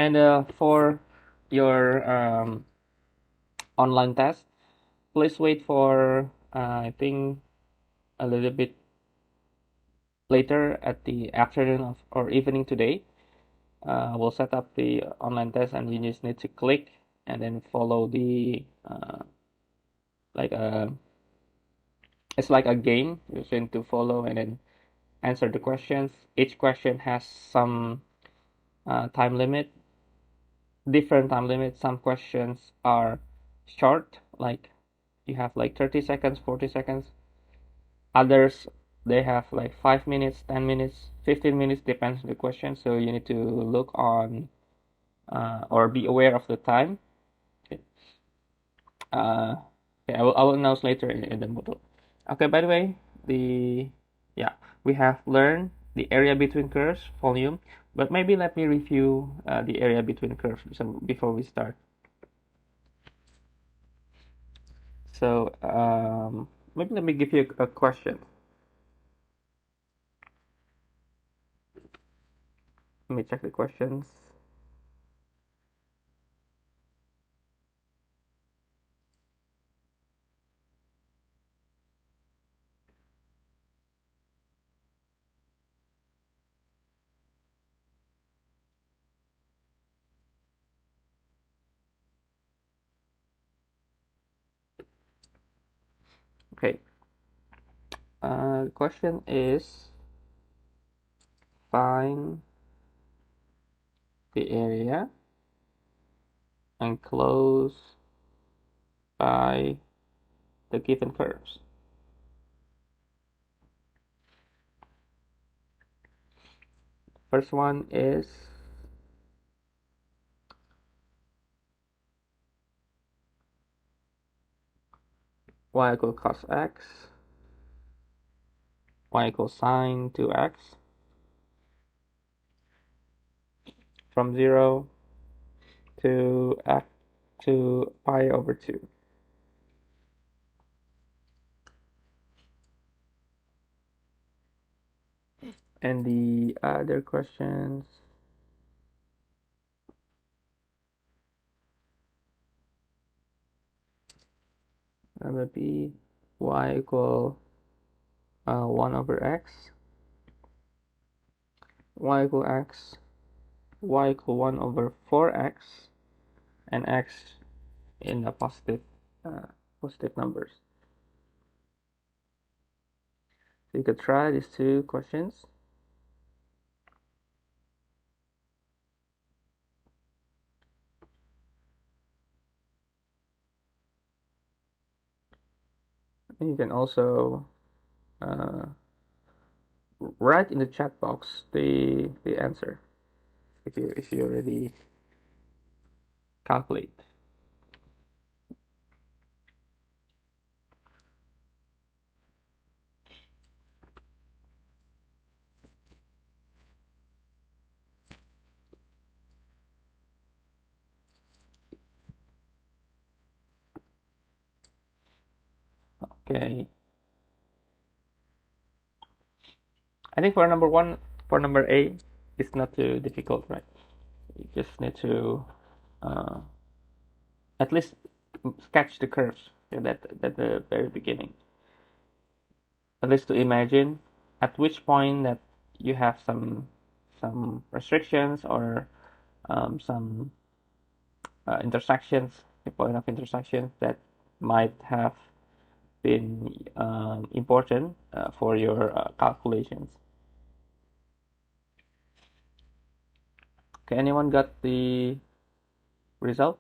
And for your online test, please wait for I think a little bit later at the afternoon of, or evening today. We'll set up the online test, and you just need to click and then follow the like a it's like a game. You just need to follow and then answer the questions. Each question has some time limit, different time limit. Some questions are short, like you have like 30 seconds, 40 seconds. Others, they have like 5 minutes, 10 minutes, 15 minutes, depends on the question. So you need to look on or be aware of the time. Okay. Uh, okay, I will announce later in the module. Okay, by the way, the yeah, we have learned the area between curves, volume, but maybe let me review the area between curves before we start. So maybe let me give you a question. Let me check the questions. Okay. The question is find the area enclosed by the given curves. First one is y equals cos x, y equals sine 2x from 0 to f to pi over 2. And the other questions will be y equal 1 over x, y equal x, y equal 1 over 4x, and x in the positive numbers. So you could try these two questions. And you can also write in the chat box the answer if you already calculate. Okay. I think for number A, it's not too difficult, right? You just need to uh, at least sketch the curves at the very beginning. At least to imagine at which point that you have some restrictions or some intersections, a point of intersection that might have been important for your calculations. Okay, anyone got the result?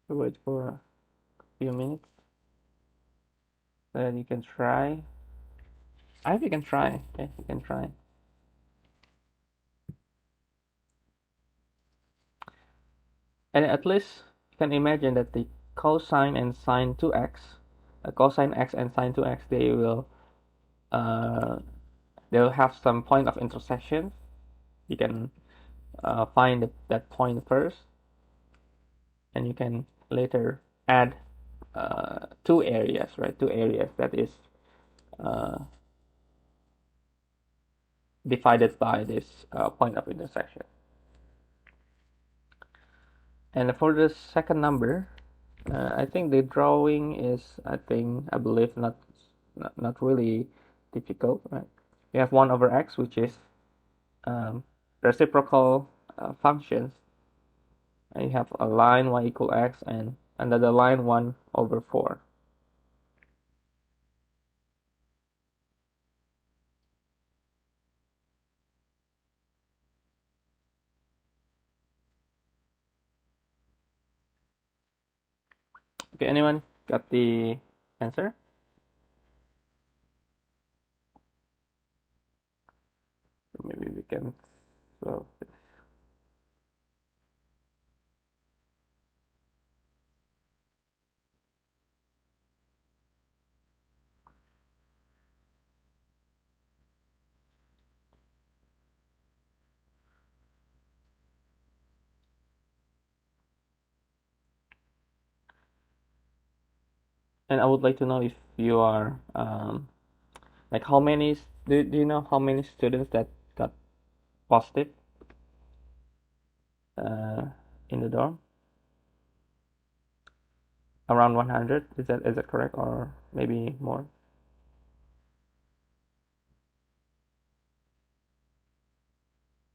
Wait for a few minutes. Then you can try. I hope you can try. Okay, you can try. And at least you can imagine that cosine and sine 2x, cosine x and sine 2x, they'll have some point of intersection. You can find that point first, and you can later add two areas, right? Two areas that is uh, divided by this point of intersection. And for the second number, I think the drawing is, I believe, not really difficult, right? We have 1 over x, which is um, reciprocal functions. And you have a line y equal x and another line 1 over 4. Okay, anyone got the answer? Maybe we can solve this. And I would like to know if you are like how many do you know how many students that got positive uh, in the dorm? Around 100. Is that correct, or maybe more?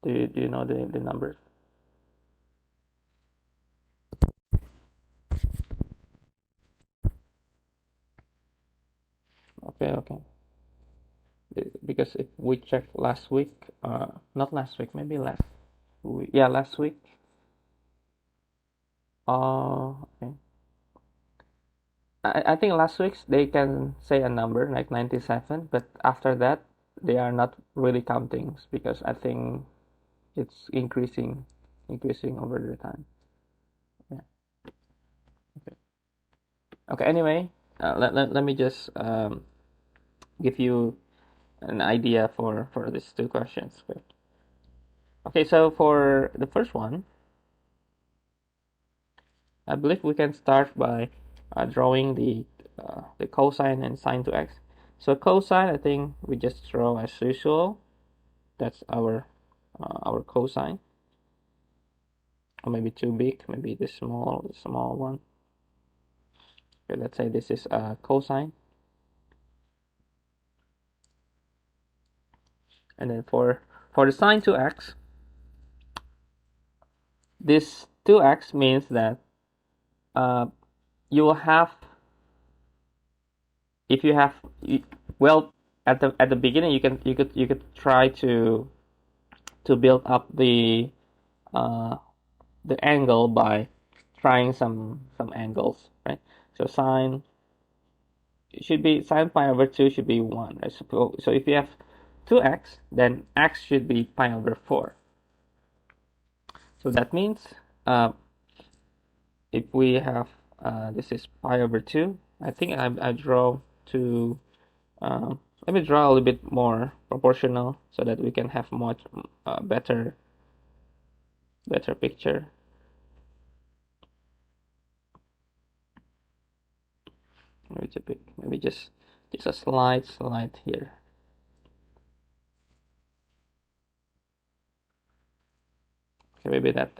Do you know the numbers? Okay, okay. Because if we checked last week, not last week, maybe yeah, last week. Okay. I think last week they can say a number like 97, but after that they are not really counting because I think it's increasing over the time. Yeah. Okay. Okay. Anyway, let me just give you an idea for these two questions. Okay. So for the first one, I believe we can start by drawing the cosine and sine to x. So cosine, I think we just draw as usual. That's our cosine, or maybe too big, maybe the small one. Okay, let's say this is cosine, and then for the sine to x, this 2x means that uh, you will have if you have well at the beginning you could try to build up uh, the angle by trying some angles, right? So sine pi over 2 should be 1, right? So if you have 2x, then x should be pi over 4. So that means uh, if we have this is pi over 2, I think I draw to uh, let me draw a little bit more proportional so that we can have much better picture. Maybe just a slide here. Okay, maybe that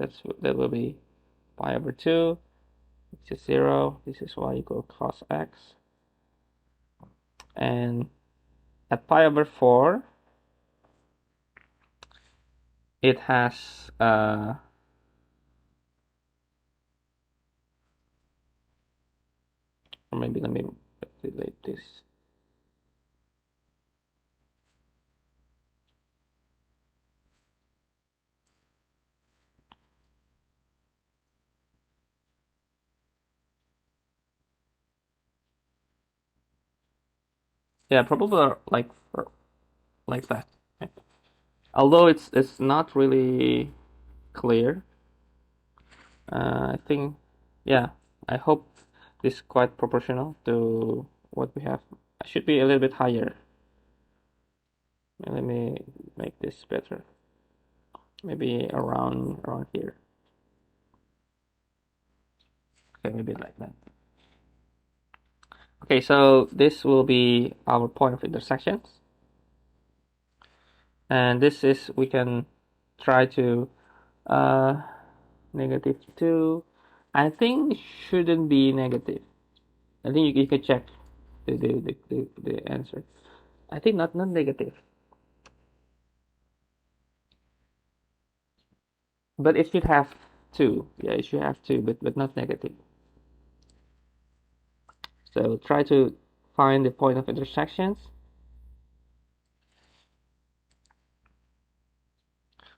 will be pi over 2. This is 0. This is y equal cos x. And at pi over 4, it has or maybe let me delete this. Yeah, probably like that. Okay. Although it's not really clear. I think, yeah. I hope This is quite proportional to what we have. It should be a little bit higher. Let me make this better. Maybe around here. Okay, maybe like that. Okay, so this will be our point of intersections. And this is, we can try to uh, -2. I think it shouldn't be negative. I think you could check the answer. I think not negative, but it should have two. Yeah, it should have two, but not negative. So try to find the point of intersections.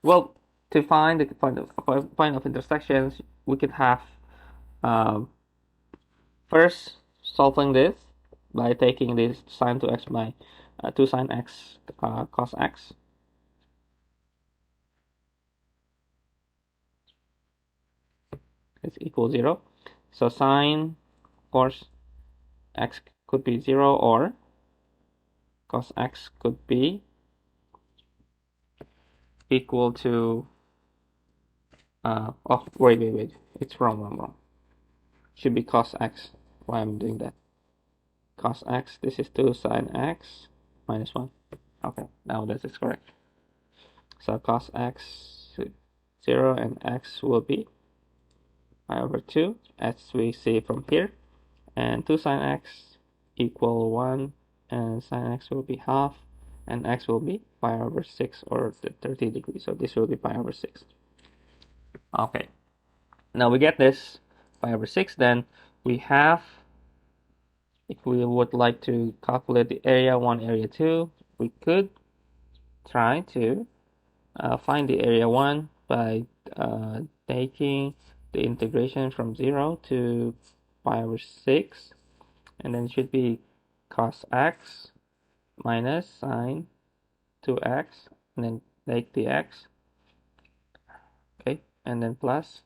Well, to find the point of intersections, we could have um, first solving this by taking this sine to x by 2 sine x cos x. Is equal 0. So sine, of course, x could be 0, or cos x could be equal to oh, wait, it's wrong. Should be cos x. Why I'm doing that? Cos x, this is 2 sine x minus 1. Okay, now that is correct. So cos x 0 and x will be pi over 2, as we see from here. And 2 sine x equal 1, and sine x will be half, and x will be pi over 6, or the 30 degrees. So this will be pi over 6. Okay, now we get this pi over 6. Then we have, if we would like to calculate the area 1, area 2, we could try to find the area 1 by taking the integration from 0 to pi over 6, and then it should be cos x minus sine 2x, and then take the x, okay, and then plus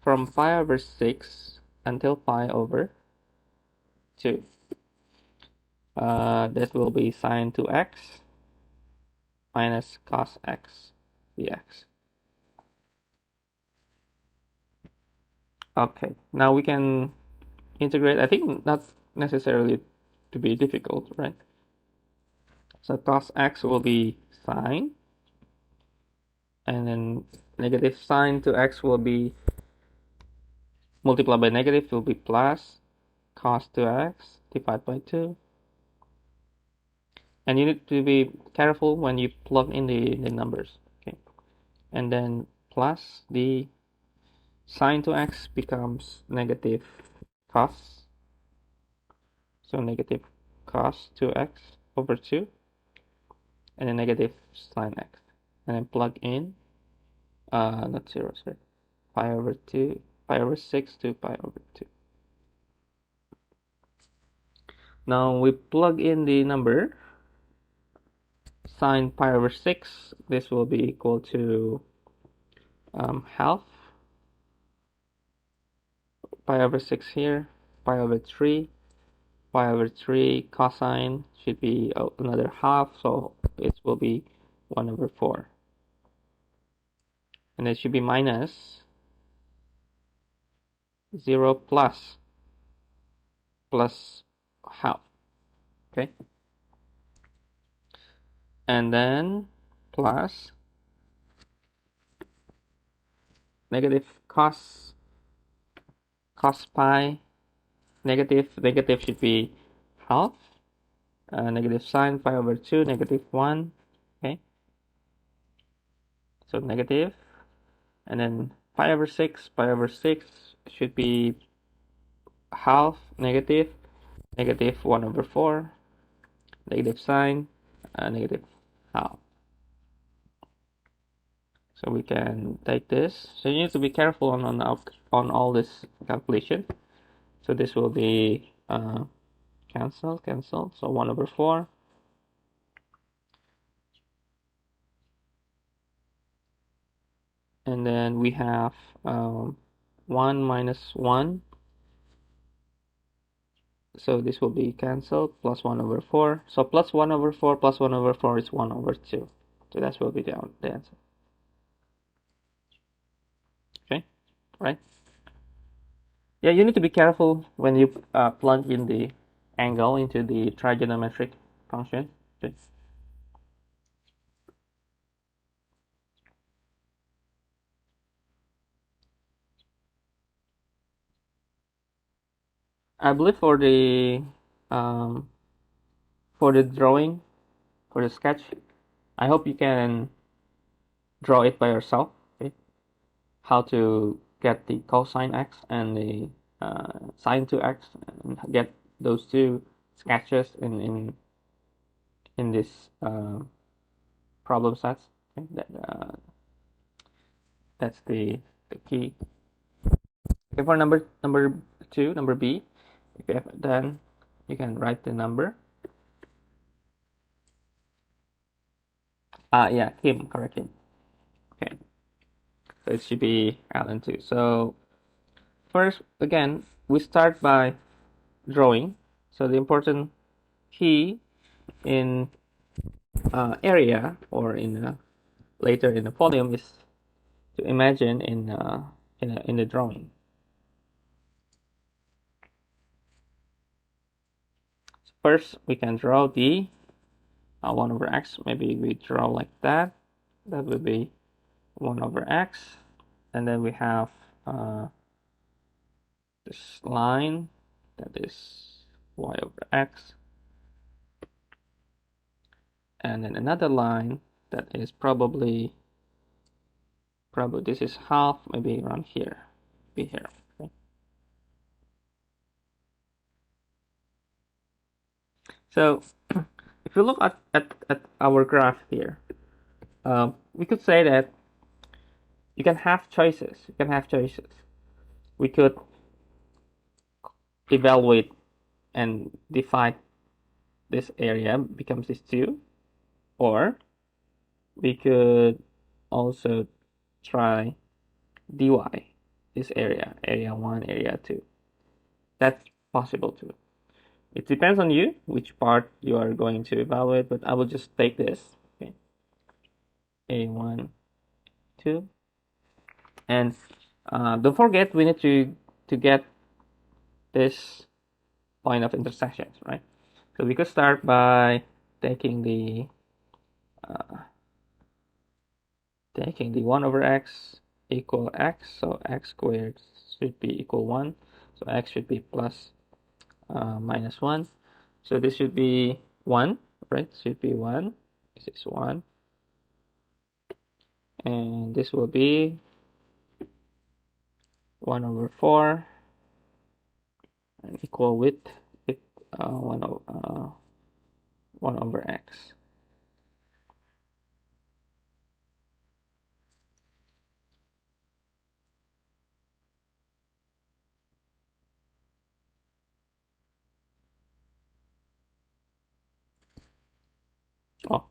from pi over 6 until pi over 2. That will be sine 2x minus cos x dx. Okay, now we can integrate. I think not necessarily to be difficult, right? So cos x will be sine, and then negative sine 2x will be multiplied by negative, will be plus cos 2x divided by 2. And you need to be careful when you plug in the numbers, okay? And then plus the sine 2x becomes negative cos, so negative cos 2x over 2, and then negative sine x, and then plug in not 0, sorry, pi over 2, pi over 6 to pi over 2. Now we plug in the number sine pi over 6. This will be equal to half pi over 6 here, pi over 3, pi over 3 cosine should be another half, so it will be 1 over 4. And it should be minus 0 plus half, okay? And then plus negative cos pi, negative should be half, negative sine pi over 2, negative 1, okay? So negative, and then pi over 6 should be half, negative 1 over 4, negative sine, negative half. So we can take this. So you need to be careful on all this calculation. So this will be cancel. So 1 over 4. And then we have 1 minus 1 So this will be cancelled, plus 1 over 4. So plus 1 over 4 plus 1 over 4 is 1 over 2. So that will be the answer. Okay, right? Yeah, you need to be careful when you plug in the angle into the trigonometric function. Okay. I believe um, for the drawing, for the sketch, I hope you can draw it by yourself. Okay? How to get the cosine x and the sine 2x and get those two sketches in this problem sets. Okay? That's the key. Okay, for number two, number B, if you have done, you can write the number. Yeah, Kim, correct him. Okay, so it should be Alan too. So first, again, we start by drawing. So the important key in area or later in the volume is to imagine in the drawing. First, we can draw the 1 over x. Maybe we draw like that. That would be 1 over x. And then we have this line that is y over x. And then another line that is probably this is half, maybe around here, be here. Okay. So if you look at our graph here, we could say that you can have choices. You can have choices. We could evaluate and divide this area becomes this 2, or we could also try dy this area 1, area 2. That's possible too. It depends on you which part you are going to evaluate, but I will just take this. Okay. A1, 2. And don't forget we need to get this point of intersections, right? So we could start by taking the 1 over x equal x, so x squared should be equal 1, so x should be plus minus 1, so this should be 1, right? Should be 1, this is 1, and this will be 1 over 4 and equal with 1 over x. Oh,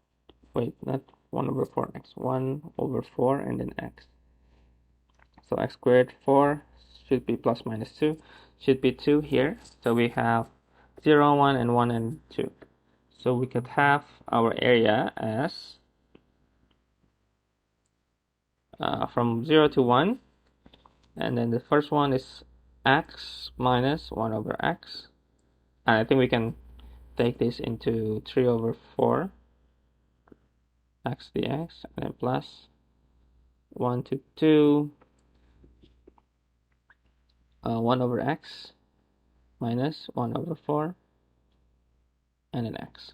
wait, not 1 over 4x, 1 over 4 and then x. So x squared 4 should be plus minus 2, should be 2 here. So we have 0, 1, and 1 and 2. So we could have our area as from 0 to 1. And then the first one is x minus 1 over x. And I think we can take this into 3 over 4 x dx, and then plus 1 to 2 1 over x minus 1 over 4 and then x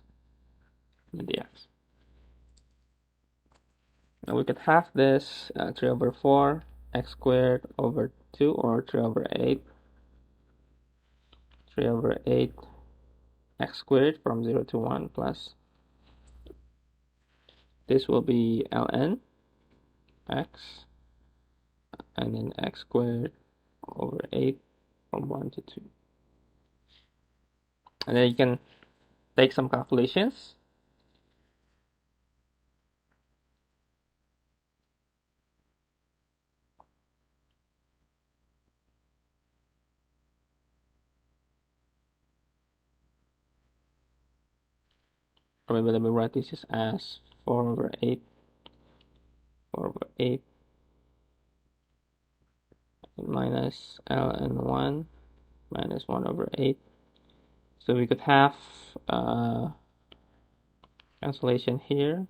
and dx. Now we could have this 3 over 4 x squared over 2, or 3 over 8 x squared from 0 to 1 plus this will be ln x and then x squared over 8 from 1 to 2. And then you can take some calculations. or maybe let me write this as 4/8, 4/8 minus ln1 minus 1/8. So we could have cancellation here,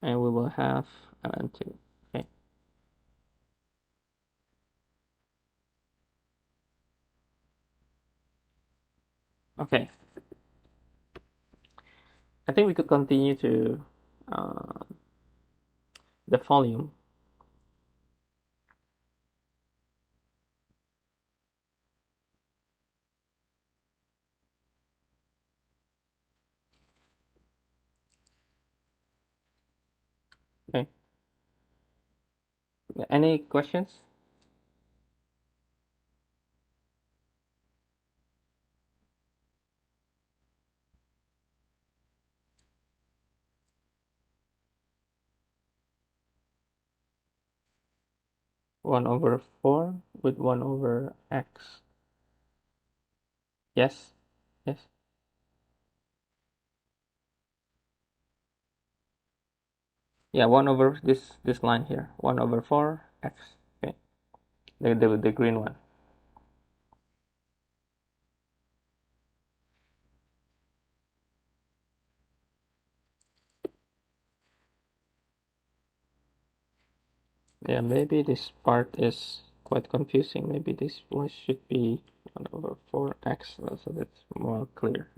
and we will have ln2. Okay. Okay. I think we could continue to the volume. Okay. Any questions? One over 4 with 1/x. Yes. Yes. Yeah, 1 over this line here. 1/4x. Okay. The green one. Yeah, maybe this part is quite confusing. Maybe this one should be 1/4x, so that's more clear.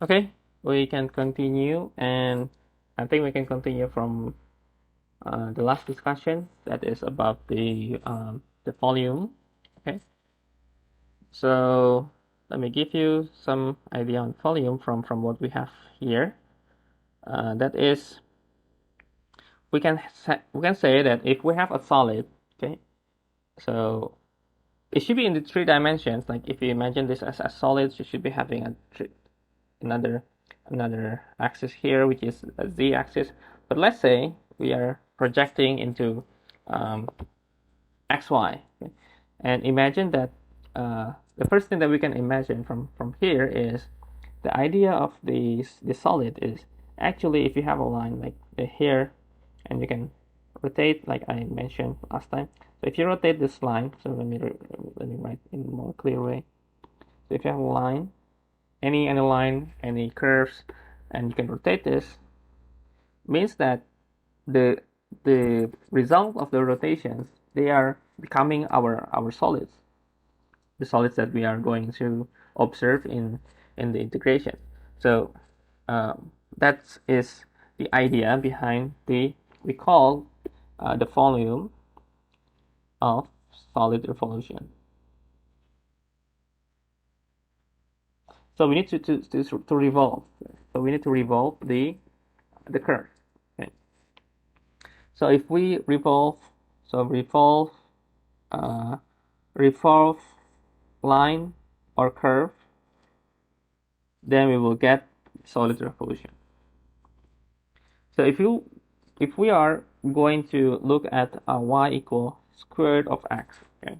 Okay, we can continue, and I think we can continue from the last discussion, that is about the volume. Okay, so let me give you some idea on volume from what we have here. That is, we can say that if we have a solid, okay, so it should be in the 3 dimensions. Like if you imagine this as a solid, you should be having another axis here, which is a z-axis. But let's say we are projecting into xy, okay? And imagine that the first thing that we can imagine from here is the idea of the solid is actually if you have a line like here, and you can rotate like I mentioned last time. So if you rotate this line, so let me write in a more clear way. So if you have a line, any line, any curves, and you can rotate this, means that the result of the rotations, they are becoming our solids, the solids that we are going to observe in the integration. So that is the idea behind we call the volume of solid revolution. So we need to revolve. So we need to revolve the curve. Okay. So if we revolve, so revolve line or curve, then we will get solid revolution. So if we are going to look at y equal square root of x, okay.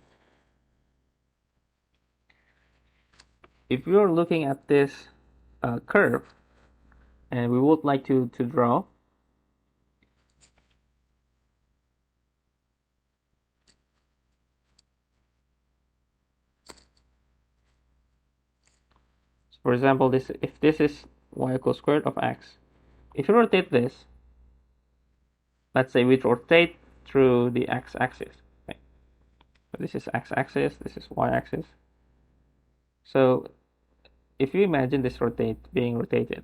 If we are looking at this curve, and we would like to draw, for example, if this is y equals square root of x, if you rotate this, let's say we rotate through the x-axis. Okay. So this is x-axis, this is y-axis. So if you imagine this being rotated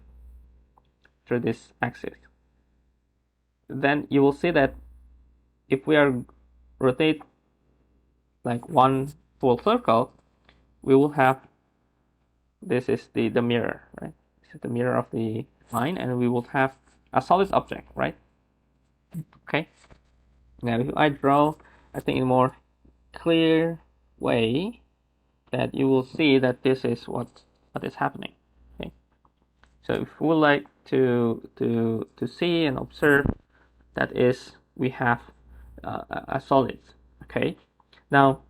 through this axis, then you will see that if we are rotate like one full circle, we will have, this is the mirror, right? This is the mirror of the line, and we will have a solid object, right? Okay. Now if I draw, I think in a more clear way, that you will see that this is what is happening. Okay. So if we would like to see and observe, that is we have a solid. Okay. Now,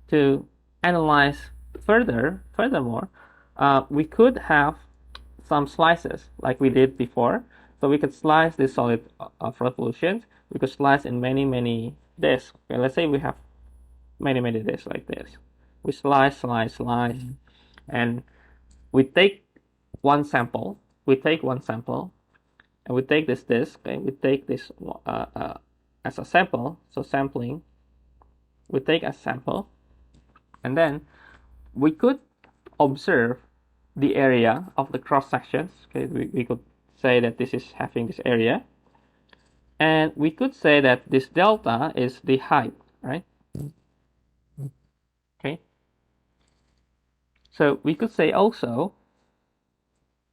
to analyze furthermore, we could have some slices like we did before. So we could slice this solid of revolutions. We could slice in many disks. Okay, let's say we have many disks like this. We slice, and we take one sample. And we take this disk. Okay, we take this as a sample. So sampling, we take a sample, and then we could observe the area of the cross sections. Okay, we could say that this is having this area, and we could say that this delta is the height, right? Okay. So we could say also,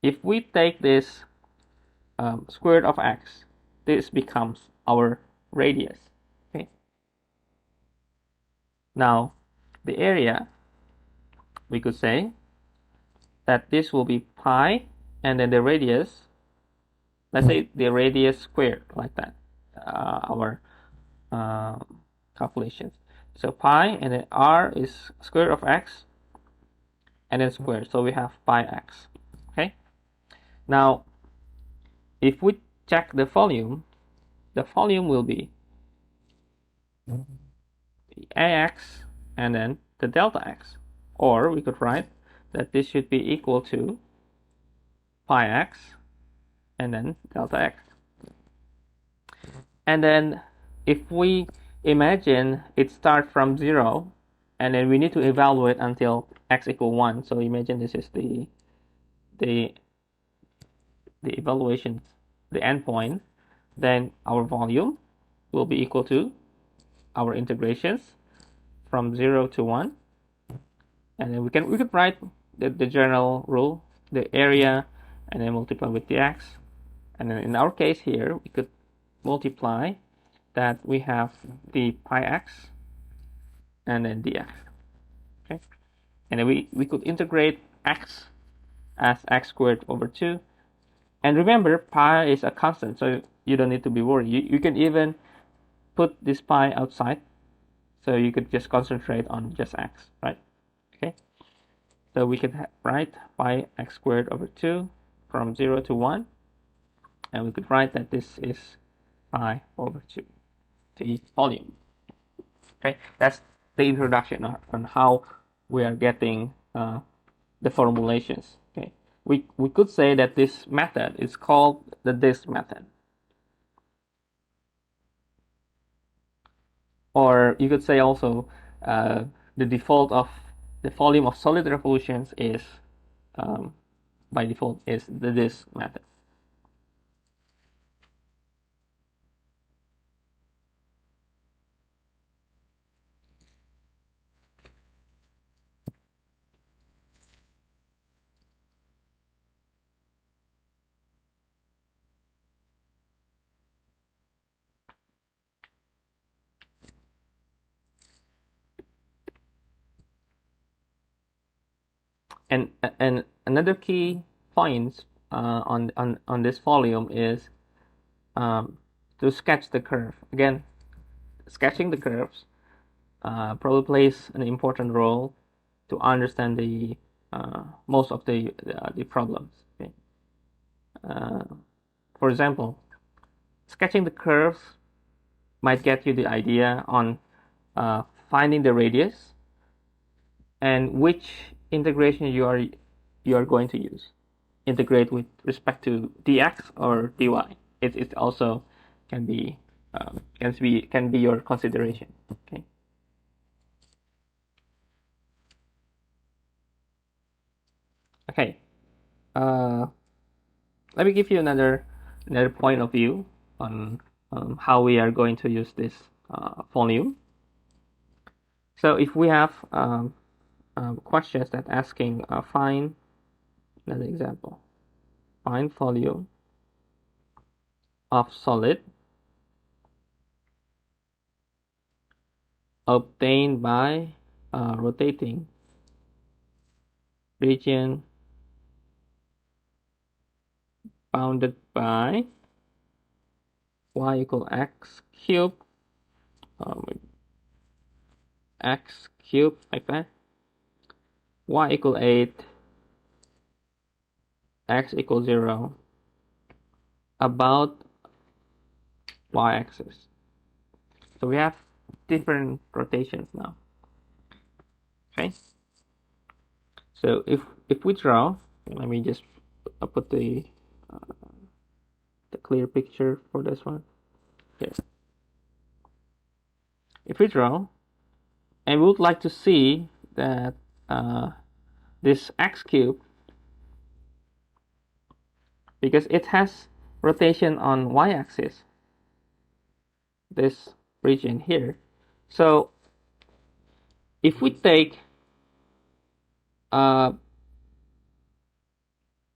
if we take this square root of x, this becomes our radius. Okay. Now, the area, we could say that this will be pi, and then the radius, let's say the radius squared, like that, our calculations. So pi, and then r is square root of x, and then square. So we have pi x. Okay. Now, if we check the volume will be ax and then the delta x. Or we could write that this should be equal to pi x and then delta x. And then if we imagine it starts from 0, and then we need to evaluate until x equal 1. So imagine this is the evaluation, the endpoint. Then our volume will be equal to our integrations from 0 to 1. And then we could write the general rule, the area, and then multiply with dx. And then in our case here, we could multiply that we have the pi x and then dx. Okay. And then we could integrate x as x squared over 2. And remember, pi is a constant, so you don't need to be worried. You can even put this pi outside, so you could just concentrate on just x, right? Okay. So we could write pi x squared over 2 from 0 to 1. And we could write that this is pi over 2, the volume. Okay, that's the introduction on how we are getting the formulations. Okay, we could say that this method is called the disk method. Or you could say also the default of the volume of solid revolutions is by default is the disk method. And another key point on this volume is to sketch the curve. Again, sketching the curves probably plays an important role to understand the most of the problems. Okay? For example, sketching the curves might get you the idea on finding the radius and which integration you are going to use. Integrate with respect to dx or dy. It also can be your consideration. Okay. Okay. Let me give you another point of view on how we are going to use this volume. So if we have questions that asking find another example, find volume of solid obtained by rotating region bounded by y equal x cubed, x cubed like that, y equal 8, x equals 0, about y-axis. So we have different rotations now. Okay. So if we draw, let me just put the clear picture for this one. Here. If we draw, and we would like to see that this x cube, because it has rotation on y-axis, this region here. So if we take the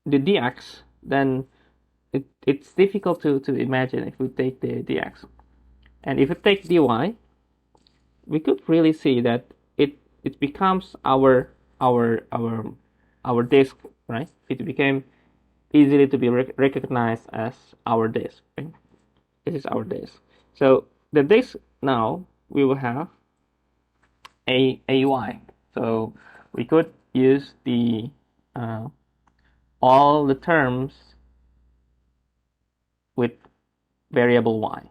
dx, then it's difficult to imagine if we take the dx. And if we take dy, we could really see that it becomes our disk, right? It became easily to be recognized as our disk. Right? This is our disk. So the disk now we will have a y. So we could use the all the terms with variable y.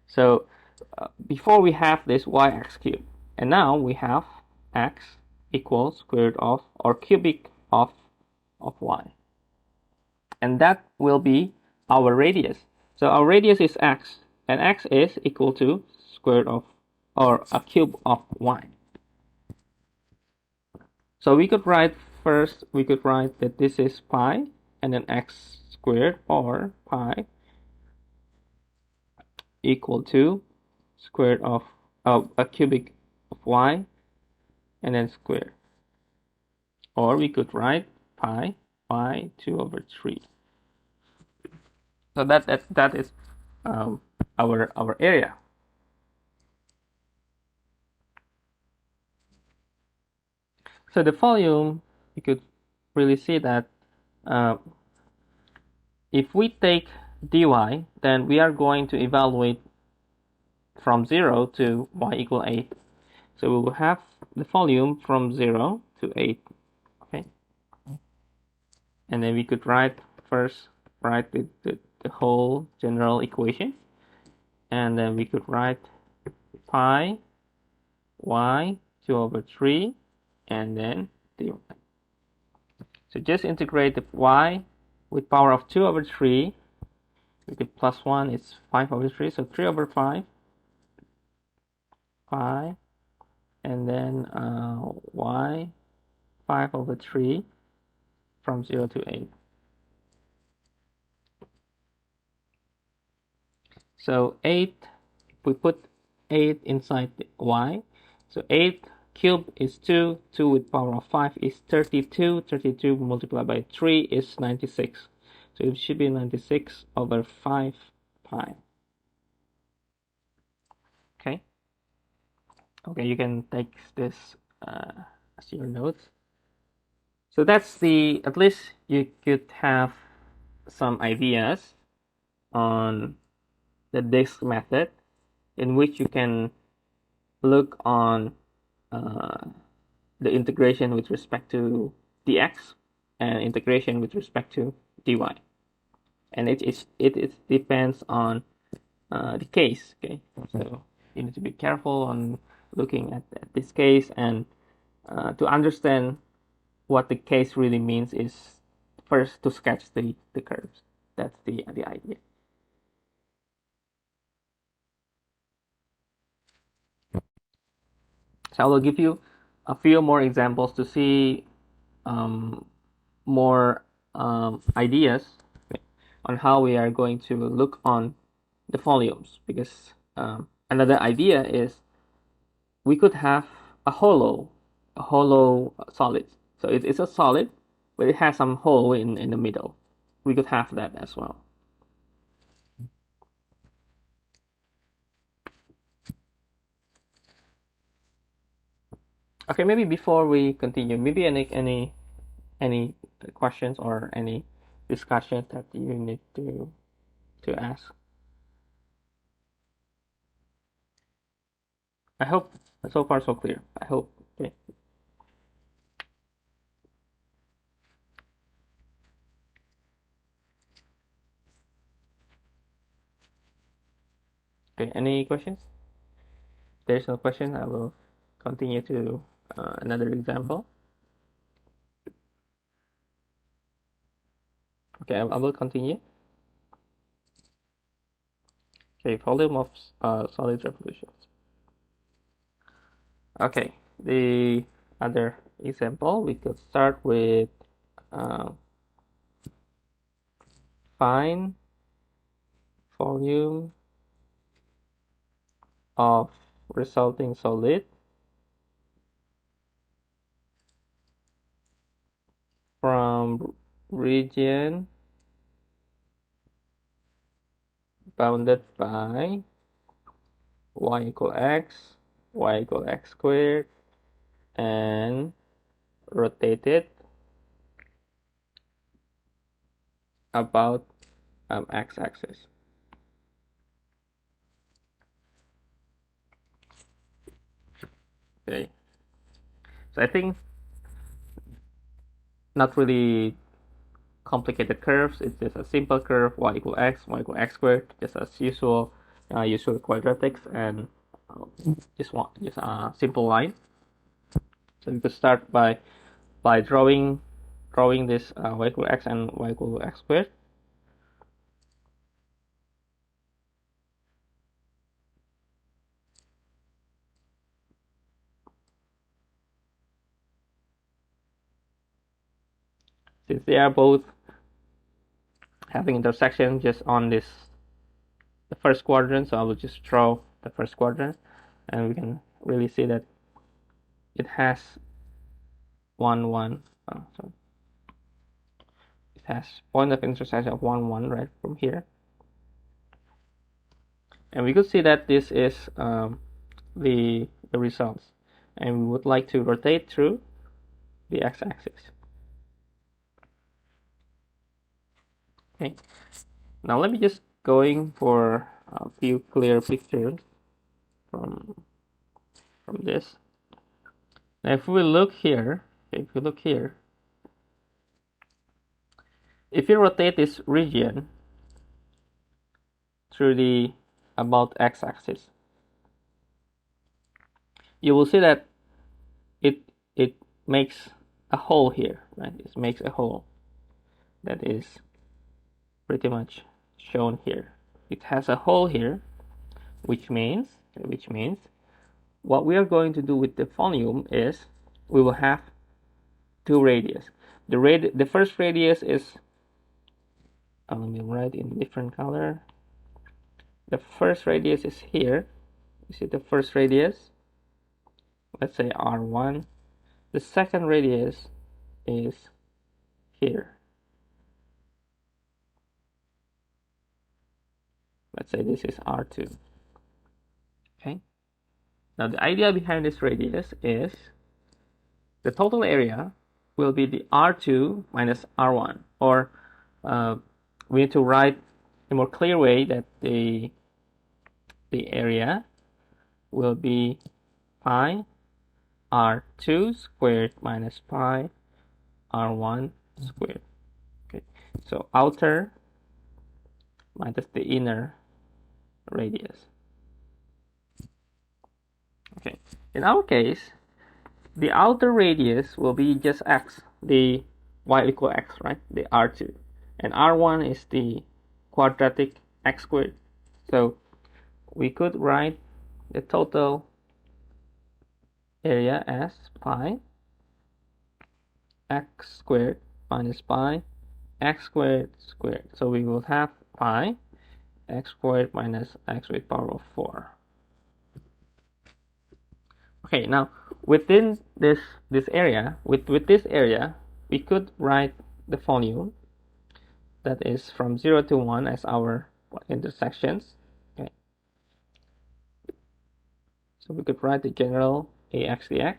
So before we have this yx cubed, and now we have x equals square root of or cubic of y, and that will be our radius. So our radius is x, and x is equal to square root of or a cube of y. So we could write that this is pi and then x squared, or pi equal to square root of a cubic of y and then square. Or we could write pi 2/3. So that is our area. So the volume, you could really see that if we take dy, then we are going to evaluate from 0 to y equal 8. So we will have the volume from 0 to 8. Okay. And then we could write the whole general equation. And then we could write pi y 2/3 and then dy. So just integrate the y with power of 2/3. We could plus 1 is 5/3, so 3/5 pi, and then y 5/3 from 0 to 8. So 8, we put 8 inside the y. So 8 cubed is 2, 2 with power of 5 is 32, 32 multiplied by 3 is 96. So it should be 96/5 pi. Okay. Okay, you can take this as your notes. So that's at least you could have some ideas on the disk method, in which you can look on the integration with respect to dx and integration with respect to dy, and it depends on the case. Okay, so you need to be careful on looking at this case, and to understand what the case really means is first to sketch the curves. That's the idea. So I will give you a few more examples to see more ideas on how we are going to look on the volumes, because another idea is we could have a hollow solid. So it's a solid, but it has some hole in the middle. We could have that as well. Okay, maybe before we continue, maybe any questions or any discussions that you need to ask. I hope so far so clear. I hope. Okay. Okay. Any questions? If there's no question, I will continue to another example. Okay, I will continue. Okay, volume of solid revolutions. Okay, the other example, we could start with uh, find volume of resulting solid from region bounded by y equal x, y equal x squared, and rotated about x-axis. Okay, so I think not really complicated curves. It's just a simple curve, y equal x squared, just as usual, usual quadratics, and just a simple line. So you could start by drawing this y equal x and y equal x squared. Since they are both having intersection just on the first quadrant, so I will just draw the first quadrant, and we can really see that it has sorry, it has point of intersection of 1 right from here, and we could see that this is the results, and we would like to rotate through the x-axis. Okay, now let me just going for a few clear pictures from this. Now if we look here, if you rotate this region through the about x-axis, you will see that it makes a hole here, right? It makes a hole that is pretty much shown here. It has a hole here, which means what we are going to do with the volume is we will have two radius. The first radius is, let me write in different color. The first radius is here. You see the first radius, let's say R1. The second radius is here. Let's say this is R2. Okay. Now the idea behind this radius is the total area will be the R2 minus R1, or we need to write a more clear way that the area will be pi R2 squared minus pi R1 squared. Okay, so outer minus the inner radius. Okay, in our case, the outer radius will be just x, the y equal x, right? The R2. And R1 is the quadratic x squared. So we could write the total area as pi x squared minus pi x squared squared. So we will have pi x squared minus x to the power of 4. Okay, now within this area, with this area, we could write the volume that is from 0 to 1 as our intersections. Okay, so we could write the general ax dx,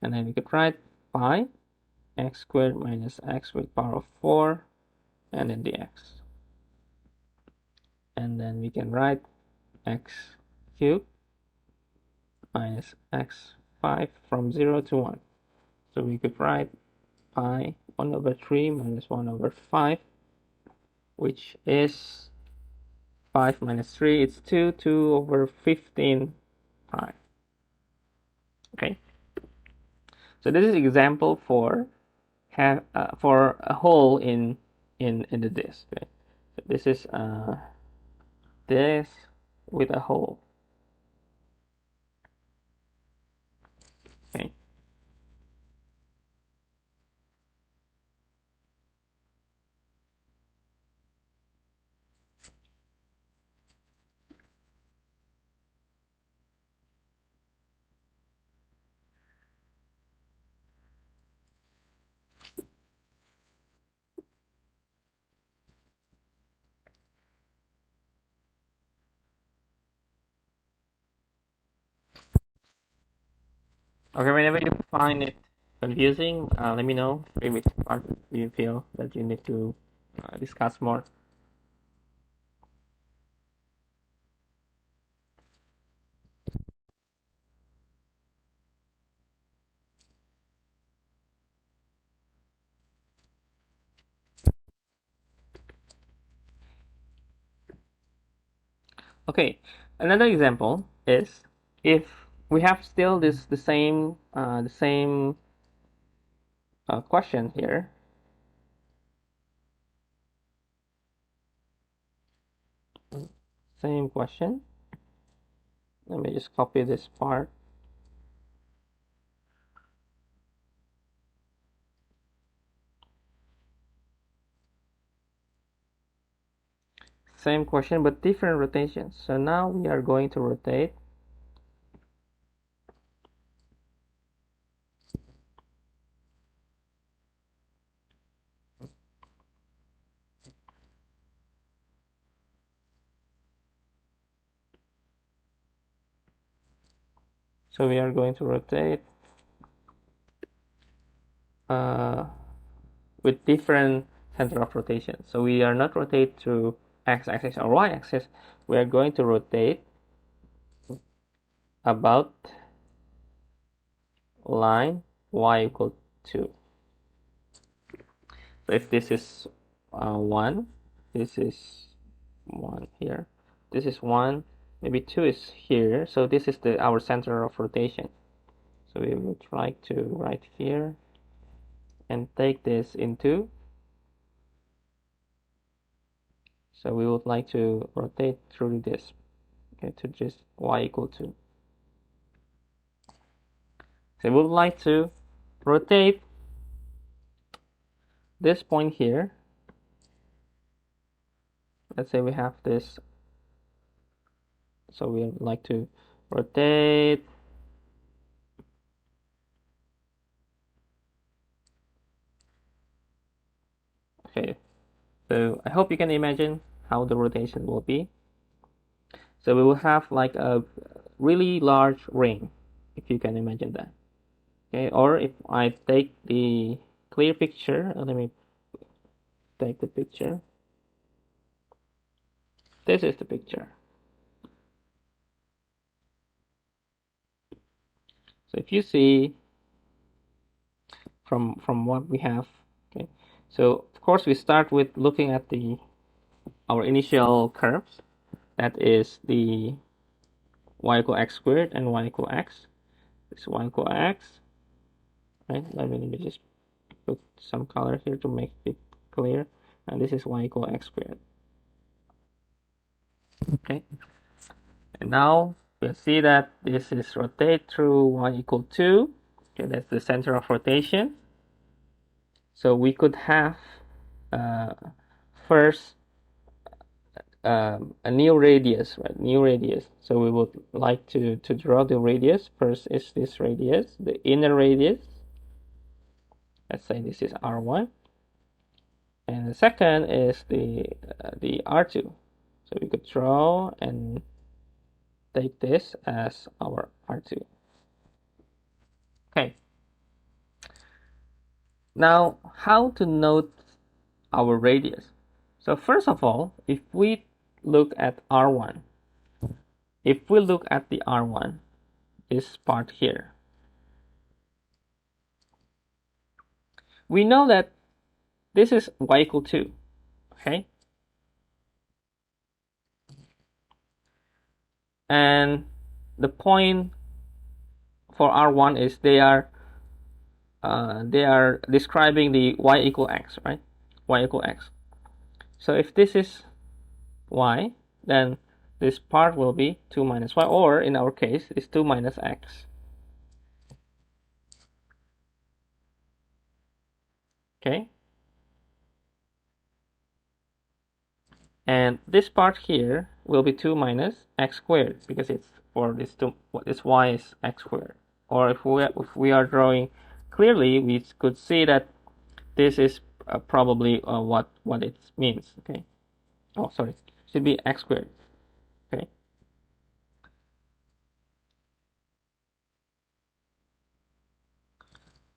and then we could write pi x squared minus x to the power of 4, and then dx. And then we can write x cubed minus x5 from 0 to 1. So we could write pi 1 over 3 minus 1 over 5, which is 5 minus 3, it's 2, 2 over 15 pi. Okay. So this is an example for a hole in the disk. Okay? So this is this with a hole. Okay. Okay, whenever you find it confusing, let me know. Maybe which part you feel that you need to discuss more. Okay, another example is if we have still the same question here. Same question. Let me just copy this part. Same question, but different rotations. So now we are going to rotate. So we are going to rotate with different center of rotation. So we are not rotate through x-axis or y-axis. We are going to rotate about line y equal 2. So if this is 1, this is 1 here, this is 1, maybe 2 is here, so this is our center of rotation. So we would like to write here and take this into, so we would like to rotate through this, okay, to just y equal 2. So we would like to rotate this point here. Let's say we have this, so we would like to rotate okay. So I hope you can imagine how the rotation will be. So we will have like a really large ring, if you can imagine that. Okay, or if I take the clear picture, let me take the picture. This is the picture. So if you see from what we have, okay. So of course we start with looking at our initial curves. That is the y equal x squared and y equal x. This y equal x. Right? Let me just put some color here to make it clear. And this is y equal x squared. Okay. And now we'll see that this is rotate through y equal 2. Okay, that's the center of rotation. So we could have first a new radius, right? New radius. So we would like to draw the radius. First is this radius, the inner radius. Let's say this is R1. And the second is the R2. So we could draw and take this as our R2. Okay. Now, how to note our radius? So first of all, if we look at R1, if we look at the R1, this part here, we know that this is y equal 2, okay? And the point for R1 is they are describing the y equal x, right? Y equal x. So if this is y, then this part will be 2 minus y, or in our case, it's 2 minus x. Okay? And this part here will be 2 minus x squared, because it's for this y is x squared. Or if we are drawing clearly, we could see that this is probably what it means. Okay. Oh, sorry. Should be x squared. Okay.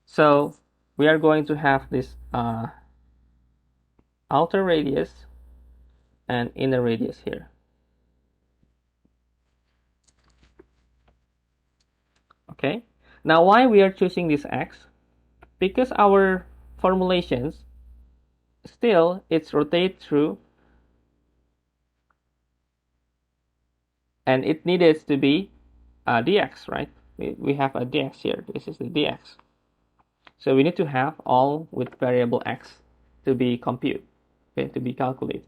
So we are going to have this outer radius and inner radius here. Okay. Now why we are choosing this x? Because our formulations still it's rotate through, and it needs to be dx, right? We have a dx here. This is the dx. So we need to have all with variable x to be compute, okay, to be calculated.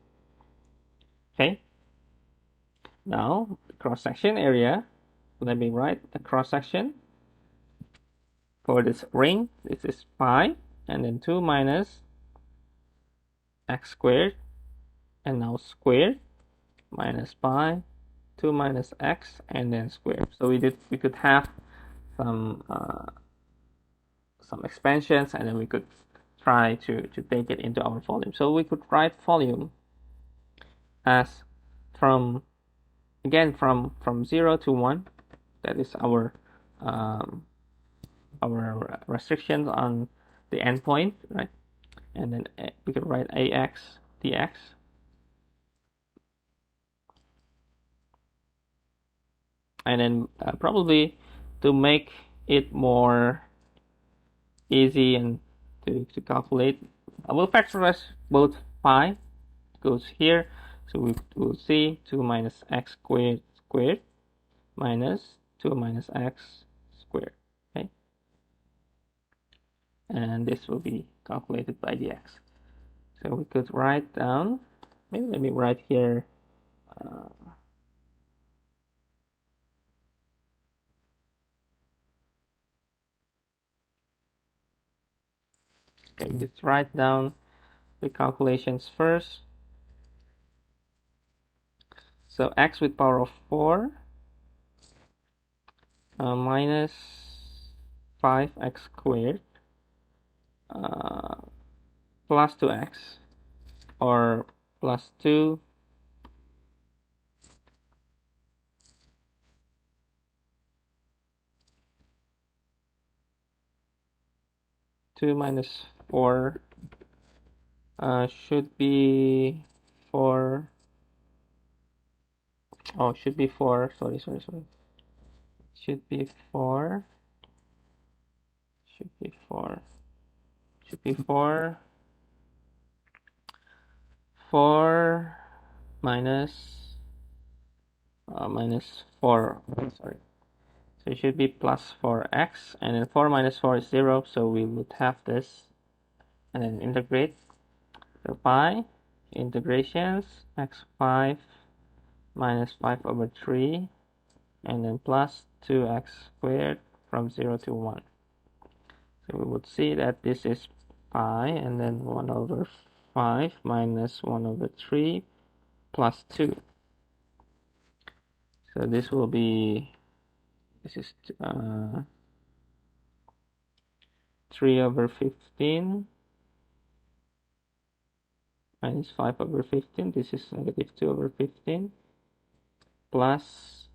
Okay. Now cross section area. Let me write the cross section for this ring. This is pi, and then 2 minus x squared, and now squared minus pi, 2 minus x, and then squared. So we could have some expansions, and then we could try to take it into our volume. So we could write volume as from 0 to 1. That is our restrictions on the endpoint, right? And then we could write ax dx. And then probably to make it more easy and to calculate, I will factorize both pi goes here, so we will see 2 minus x squared minus 2 minus x squared. Okay, and this will be calculated by dx. So we could write down, maybe let me write here okay, let's write down the calculations first. So x with power of 4 minus 5x squared plus 2x, or plus 2 minus 4 should be 4. Oh, should be 4. Sorry. Should be 4. Should be 4. Should be 4. 4 minus 4. Sorry. So it should be plus 4x, and then 4 minus 4 is 0, so we would have this, and then integrate. So pi integrations x5 minus 5 over 3, and then plus 2x squared from 0 to 1. So we would see that this is pi, and then 1 over 5 minus 1 over 3 plus 2. So this will be, this is 3 over 15 minus 5 over 15. This is negative 2 over 15 plus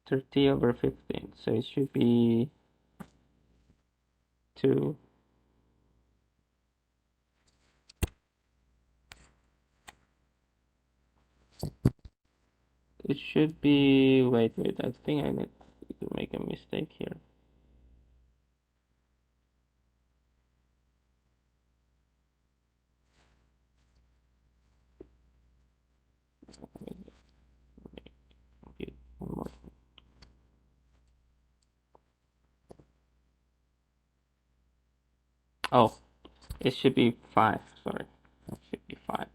30 over 15. So it should be 2. It should be, wait, I think I need to make a mistake here. One more. Oh, it should be 5, sorry. It should be 5.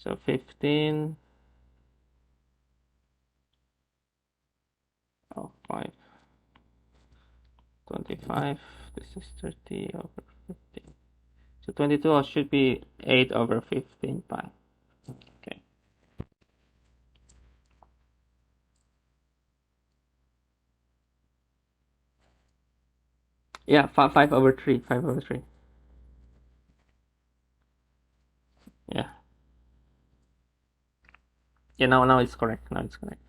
So 15, oh, 5, 25, this is 30 over 15. So 22 should be 8 over 15 pi. Okay. Yeah, 5 over 3, 5 over 3. Yeah. Yeah, now it's correct. Now it's correct.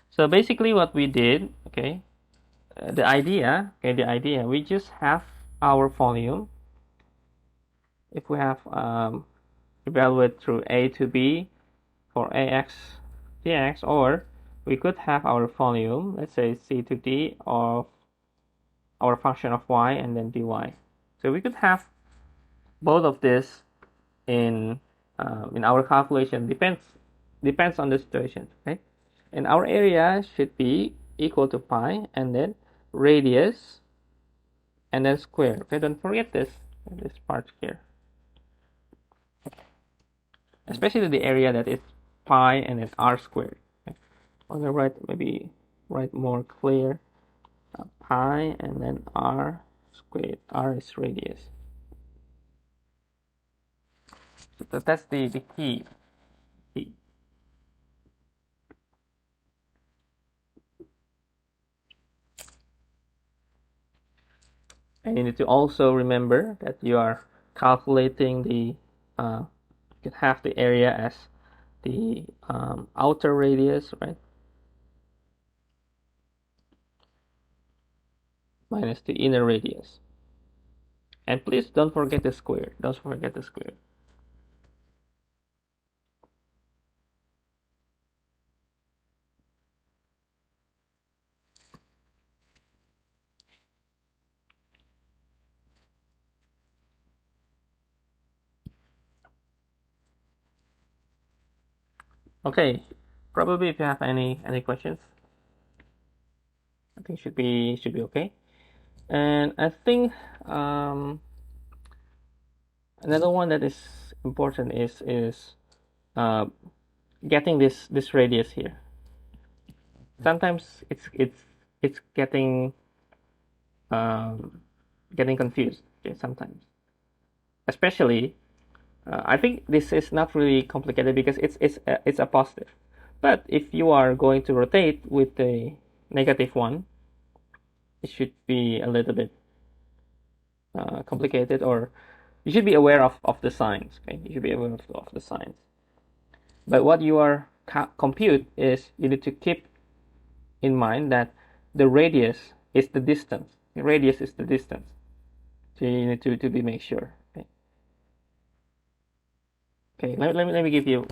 So basically what we did, okay, the idea, we just have our volume. If we have evaluate through A to B for AX, dx, or we could have our volume, let's say C to D of our function of y and then dy. So we could have both of this in our calculation. Depends on the situation. Okay, and our area should be equal to pi and then radius and then square. Okay, don't forget this part here, especially the area that is pi and then r squared. Okay. On the right, maybe write more clear. Pi and then r squared. R is radius. So that's the key. And you need to also remember that you are calculating the you can have the area as the outer radius, right? Minus the inner radius. And please don't forget the square. Don't forget the square. Okay. Probably if you have any questions, I think should be okay. And I think another one that is important is uh, getting this radius here. Sometimes it's getting confused, okay, sometimes, especially I think this is not really complicated because it's a positive, but if you are going to rotate with the negative one, it should be a little bit complicated, or you should be aware of the signs. Okay, you should be aware of the signs. But what you are compute is you need to keep in mind that the radius is the distance. The radius is the distance. So you need to be make sure. Okay. Okay. Let me give you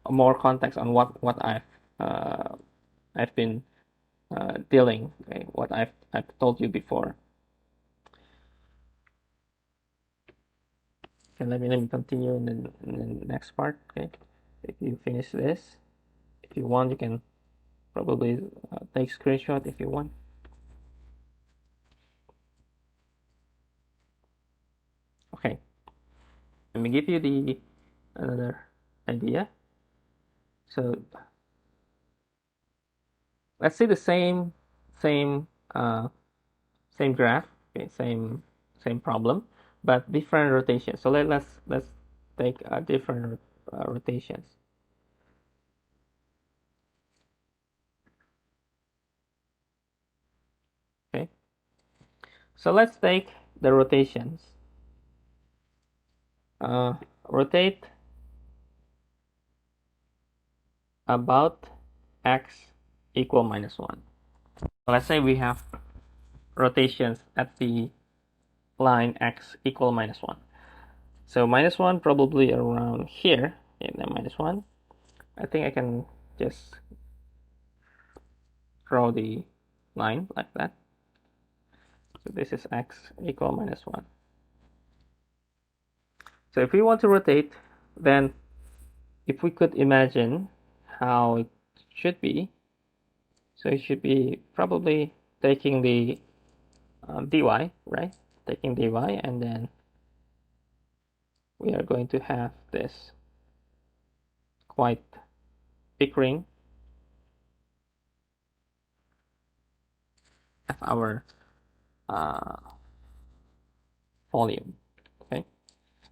more context on what I've been dealing. Okay. What I've told you before. Okay. Let me continue in the next part. Okay. If you finish this, if you want, you can probably take screenshot if you want. Okay. Let me give you the another idea. So let's see the same same graph, okay, same problem, but different rotations. So let's take different rotations. Okay. So let's take the rotations. Rotate about x equal -1. So let's say we have rotations at the line x equal -1. So -1 probably around here, and then -1. I think I can just draw the line like that. So this is x equal -1. So if we want to rotate, then if we could imagine how it should be, so it should be probably taking the dy, right? Taking dy, and then we are going to have this quite big ring as our volume. Okay.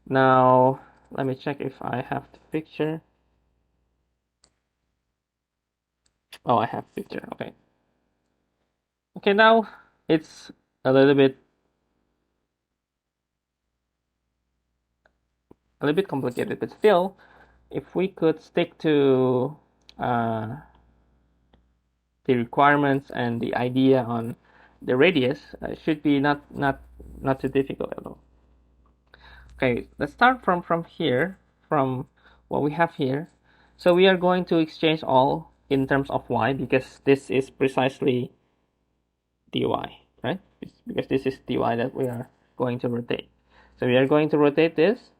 Now let me check if I have the picture. Oh, I have picture. Okay. Okay, now it's a little bit complicated, but still, if we could stick to the requirements and the idea on the radius, should be not too difficult at all. Okay, let's start from here, from what we have here. So we are going to exchange all in terms of y, because this is precisely dy, right? Because this is dy that we are going to rotate. So we are going to rotate this,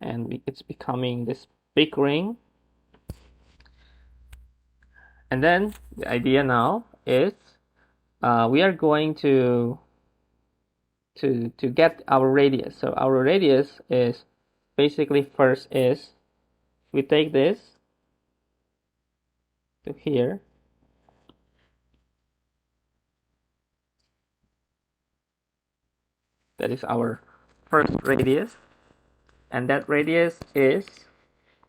and it's becoming this big ring. And then the idea now is we are going to get our radius. So our radius is basically, first is we take this to here, that is our first radius, and that radius is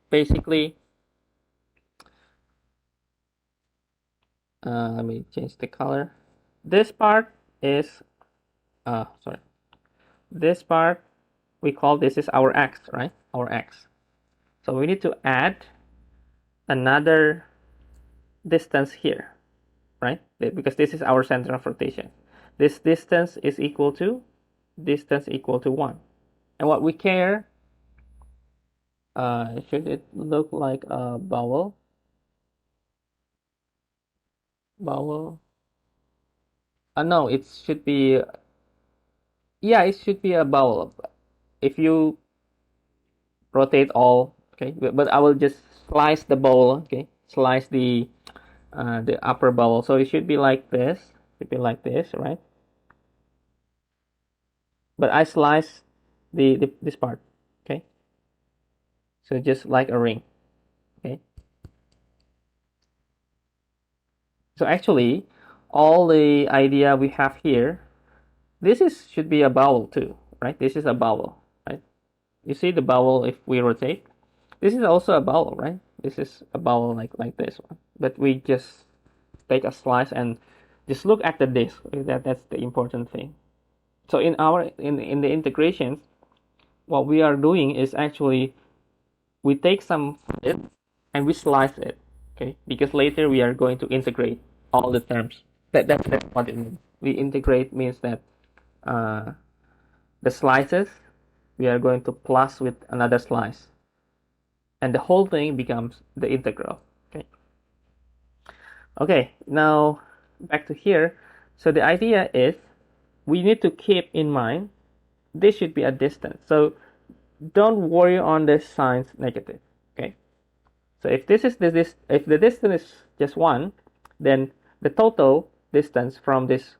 basically let me change the color. This part is sorry, this part we call, this is our x, right? Our x. So we need to add another distance here, right? Because this is our center of rotation. This distance is equal to 1. And what we care, should it look like a vowel? Vowel? No, it should be, yeah, it should be a vowel. If you rotate all, okay, but I will just slice the bowl, okay, slice the upper bowl. So it should be like this. It should be like this, right? But I slice this part, okay? So just like a ring, okay? So actually, all the idea we have here, this is should be a vowel too, right? This is a vowel, right? You see the vowel if we rotate. This is also a vowel, right? This is a vowel like this one. But we just take a slice and just look at the disk. That's the important thing. So in the integrations, what we are doing is actually we take some fluid and we slice it, okay? Because later we are going to integrate all the terms. That's what it means. We integrate means that the slices we are going to plus with another slice, and the whole thing becomes the integral. Okay. Okay. Now back to here. So the idea is we need to keep in mind this should be a distance. So don't worry on the signs negative. Okay. So if this is if the distance is just 1, then the total distance from this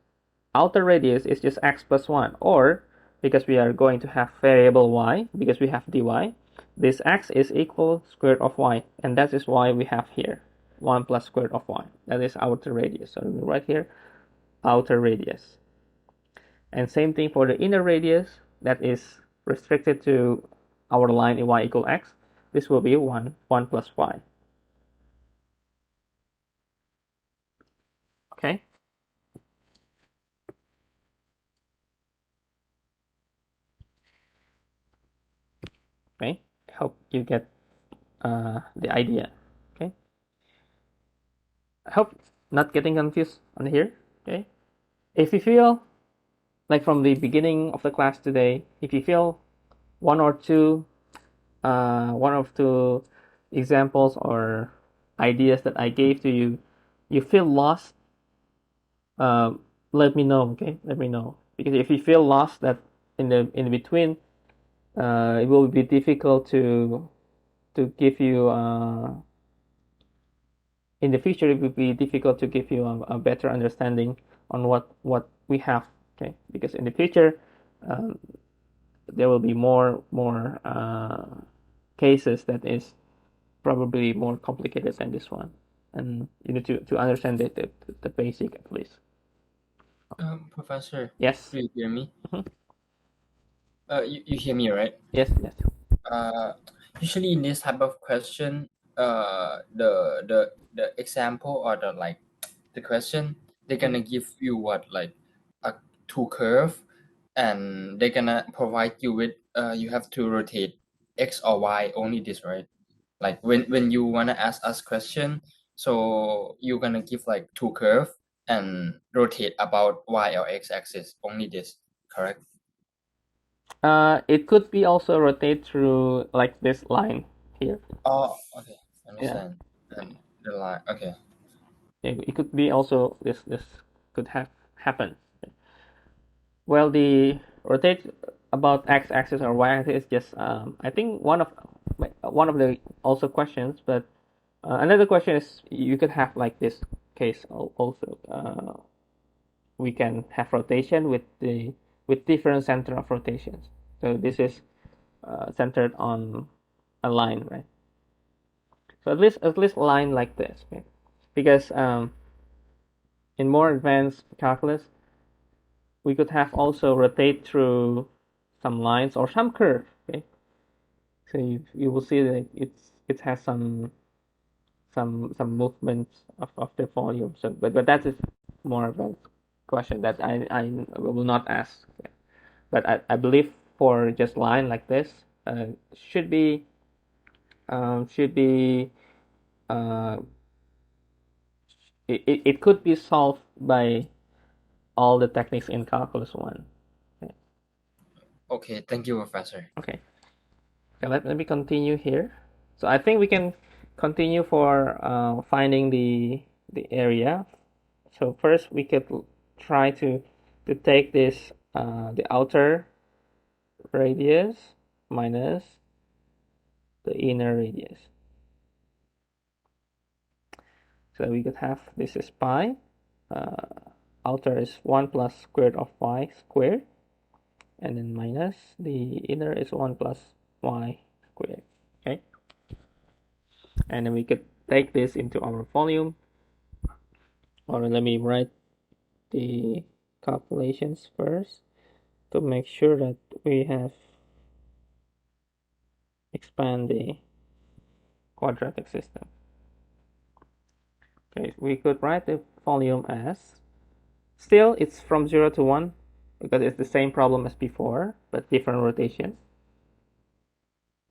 outer radius is just x plus 1, or because we are going to have variable y, because we have dy, this x is equal square root of y, and that is why we have here 1 plus square root of y. That is outer radius. So we write here outer radius. And same thing for the inner radius, that is restricted to our line in y equal x. This will be 1 plus y. Okay. Okay. I hope you get the idea. Okay. I hope not getting confused on here. Okay. If you feel like from the beginning of the class today, if you feel one or two examples or ideas that I gave to you, you feel lost, uh, let me know. Okay, let me know, because if you feel lost that in between, it will be difficult to give you in the future. It will be difficult to give you a better understanding on what we have. Okay, because in the future, um, there will be more cases that is probably more complicated than this one, and you need to understand the basic at least. Professor, Yes. do you hear me? Mhm. You hear me, right? Yes, yes. Uh, Usually in this type of question, the example or the like the question, they're Mhm. gonna give you what like a two curve, and they're gonna provide you with you have to rotate x or y only this, right? Like when you wanna ask us question, so you're gonna give like two curve and rotate about y or x axis only this, correct? It could be also rotate through like this line here. Oh, okay, Yeah. understand. And the line, okay. It could be also this could have happened. Well, the rotate about x-axis or y-axis is just I think one of the also questions, but another question is you could have like this case also. We can have rotation with different center of rotations. So this is centered on a line, right? So at least a line like this, okay? Because in more advanced calculus, we could have also rotate through some lines or some curve. Okay, so you will see that it has some movements of the volume. So but that is more of a question that I will not ask. But I believe for just line like this, should be should be uh, it could be solved by all the techniques in calculus one. Okay. Okay, thank you, Professor. Okay. Okay, let me continue here. So I think we can continue for finding the area. So first we could try to take this the outer radius minus the inner radius. So we could have this is pi. Uh, Outer is 1 plus square root of y squared, and then minus the inner is 1 plus y squared. Okay, and then we could take this into our volume, or let me write the calculations first to make sure that we have expand the quadratic system. Okay, we could write the volume as, still it's from 0 to 1 because it's the same problem as before but different rotations.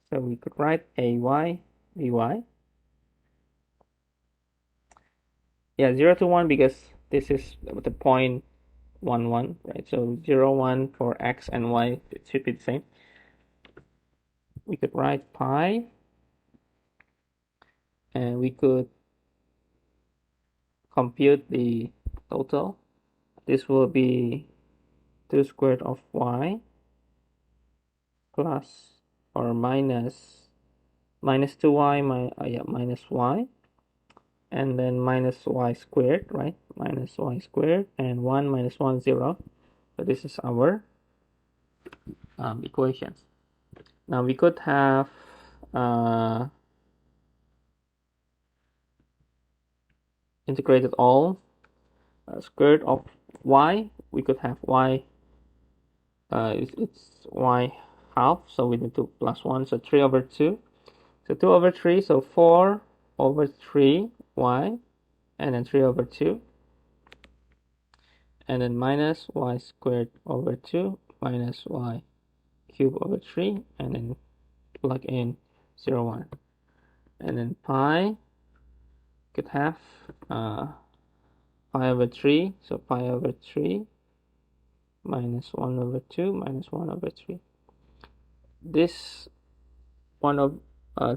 So we could write ay dy. Yeah, 0 to 1 because this is the point 1 1, right? So 0 1 for x and y, it should be the same. We could write pi, and we could compute the total. This will be 2 squared of y plus or minus 2y minus y, and then minus y squared, right? Minus y squared, and 1 minus 1 0. So this is our equations. Now we could have integrated all square root of y. We could have y, it's y half, so we need to plus 1, so 3 over 2. So 2 over 3, so 4 over 3 y, and then 3 over 2, and then minus y squared over 2 minus y cubed over 3, and then plug in 0 1. And then pi could have pi over 3, so pi over 3 minus 1 over 2 minus 1 over 3. This 1 of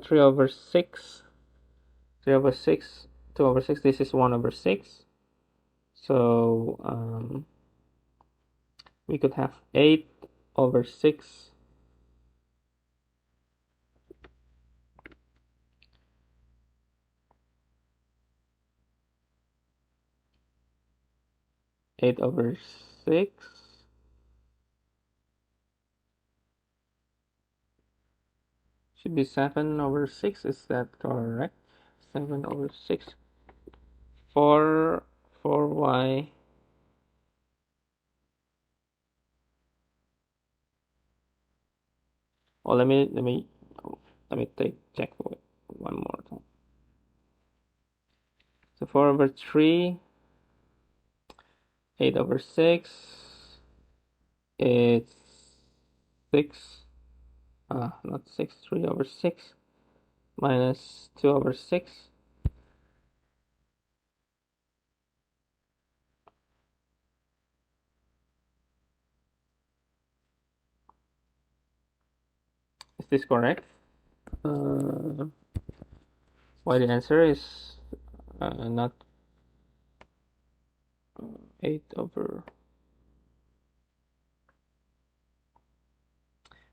3 over 6, 3 over 6, 2 over 6, this is 1 over 6. So we could have 8 over 6 8 over 6 should be 7 over 6. Is that correct? 7 over 6 for 4y. Oh, let me check one more time. So 4 over 3, 8 over 6, it's 6, not 6, 3 over 6, minus 2 over 6. Is this correct? Why the answer is not 8 over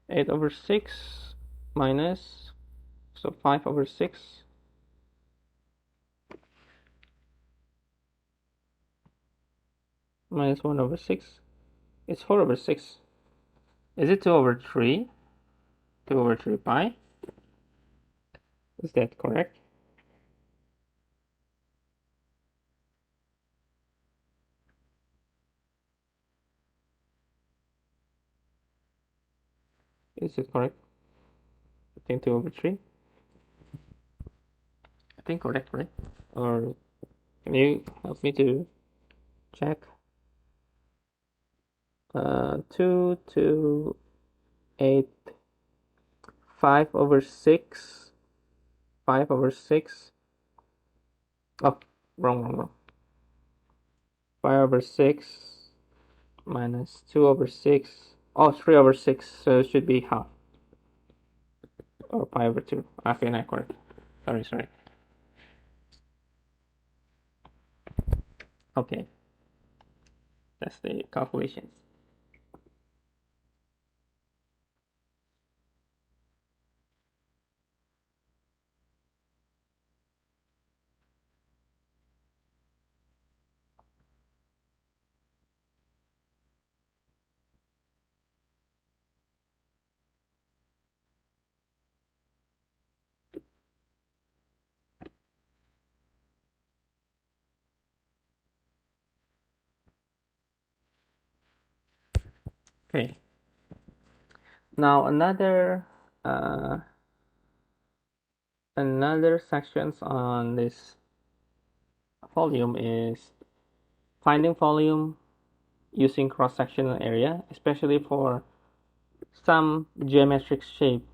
8 over 6 minus, so 5 over 6 minus 1 over 6. It's 4 over 6. Is it 2 over 3? 2 over 3 pi? Is that correct? Is it correct? I think 2 over 3. I think correct, right? Or can you help me to check? 2 to 8, 5 over 6, 5 over 6. Oh, wrong. 5 over 6 minus 2 over 6. Oh, 3 over 6, so it should be half. Or pi over 2. Okay, not correct. Sorry. Okay, that's the calculations. Okay. Now another sections on this volume is finding volume using cross-sectional area, especially for some geometric shape.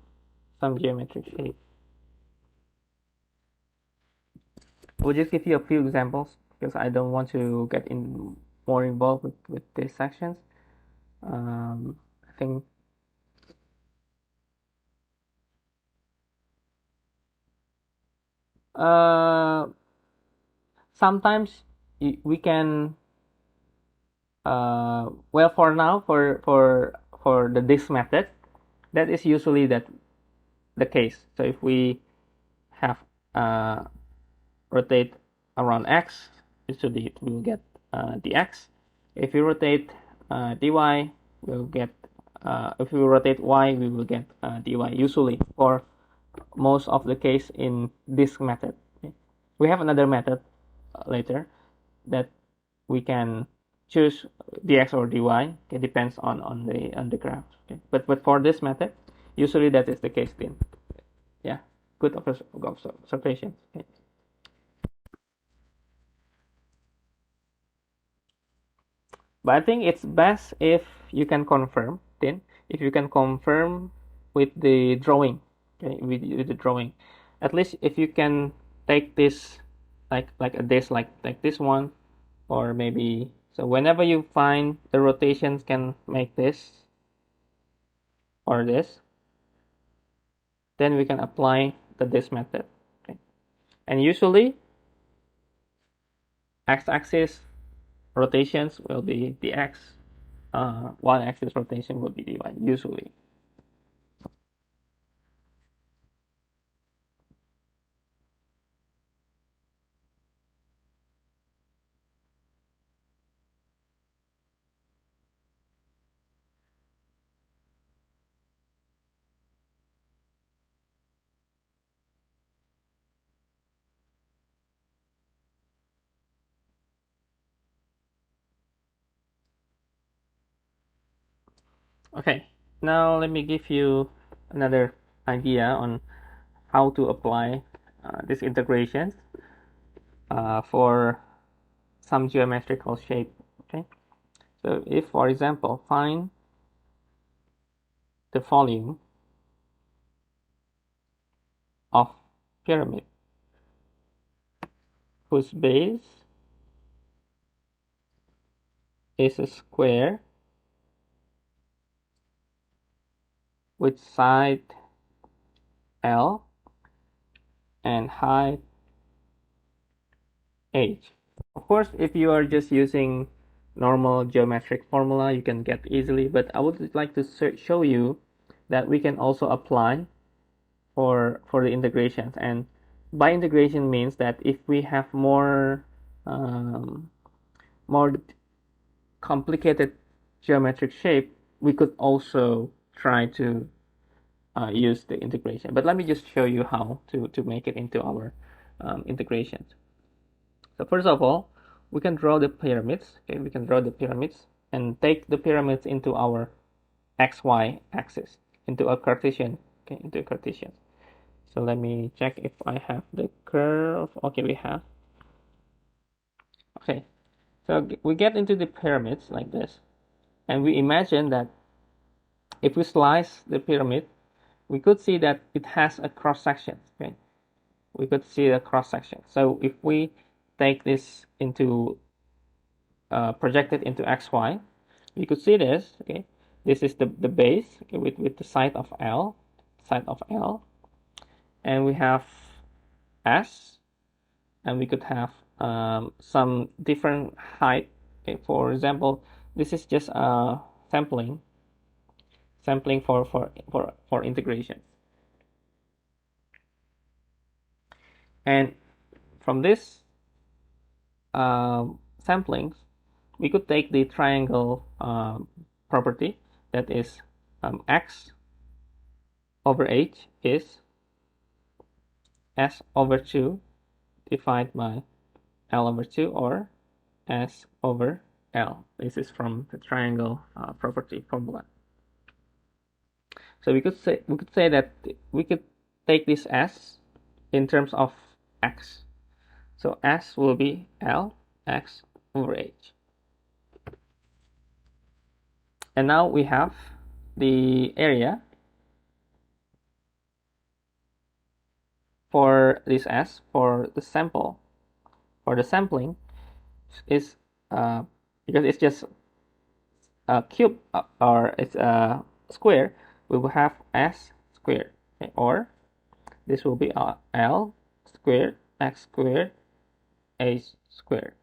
We'll just give you a few examples because I don't want to get more involved with these sections. I think uh, sometimes we can well, for now, for the disk method, that is usually the case. So if we have rotate around x, usually we will get dx. If we rotate dy, we'll get if we rotate y, we will get dy. Usually for most of the case in disk method. Okay. We have another method later that we can choose dx or dy. It depends on the graph. Okay. But for this method, usually that is the case then. Yeah, good observation. Okay. But I think it's best if you can confirm then, if you can confirm with the drawing, okay, with the drawing. At least if you can take this like a disk like this one, or maybe So whenever you find the rotations can make this or this, then we can apply the this method. Okay. And usually x-axis rotations will be the x, y-axis rotation will be the y, usually. Okay, now let me give you another idea on how to apply these integrations for some geometrical shape. Okay, so if, for example, find the volume of pyramid whose base is a square with side L and height H. Of course, if you are just using normal geometric formula, you can get easily, but I would like to show you that we can also apply for the integrations. And by integration means that if we have more complicated geometric shape, we could also try to use the integration. But let me just show you how to make it into our integrations. So first of all, we can draw the pyramids. Okay, we can draw the pyramids and take the pyramids into our xy axis, into a Cartesian. Okay, into a Cartesian. So let me check if I have the curve. Okay, we have. Okay, so we get into the pyramids like this, and we imagine that if we slice the pyramid, we could see that it has a cross section. Okay, we could see the cross section. So if we take this into projected into xy, we could see this. Okay, this is the base, okay, with the side of L, and we have S, and we could have some different height. Okay, for example, this is just a sampling for integration. And from this samplings, we could take the triangle property, that is x over h is s over 2 divided by L over 2, or S over L. This is from the triangle property formula. So we could say that we could take this S in terms of x. So S will be L x over h. And now we have the area for this S for the sample. For the sampling is because it's just a cube or it's a square, we will have S squared, okay? Or this will be L squared x squared h squared.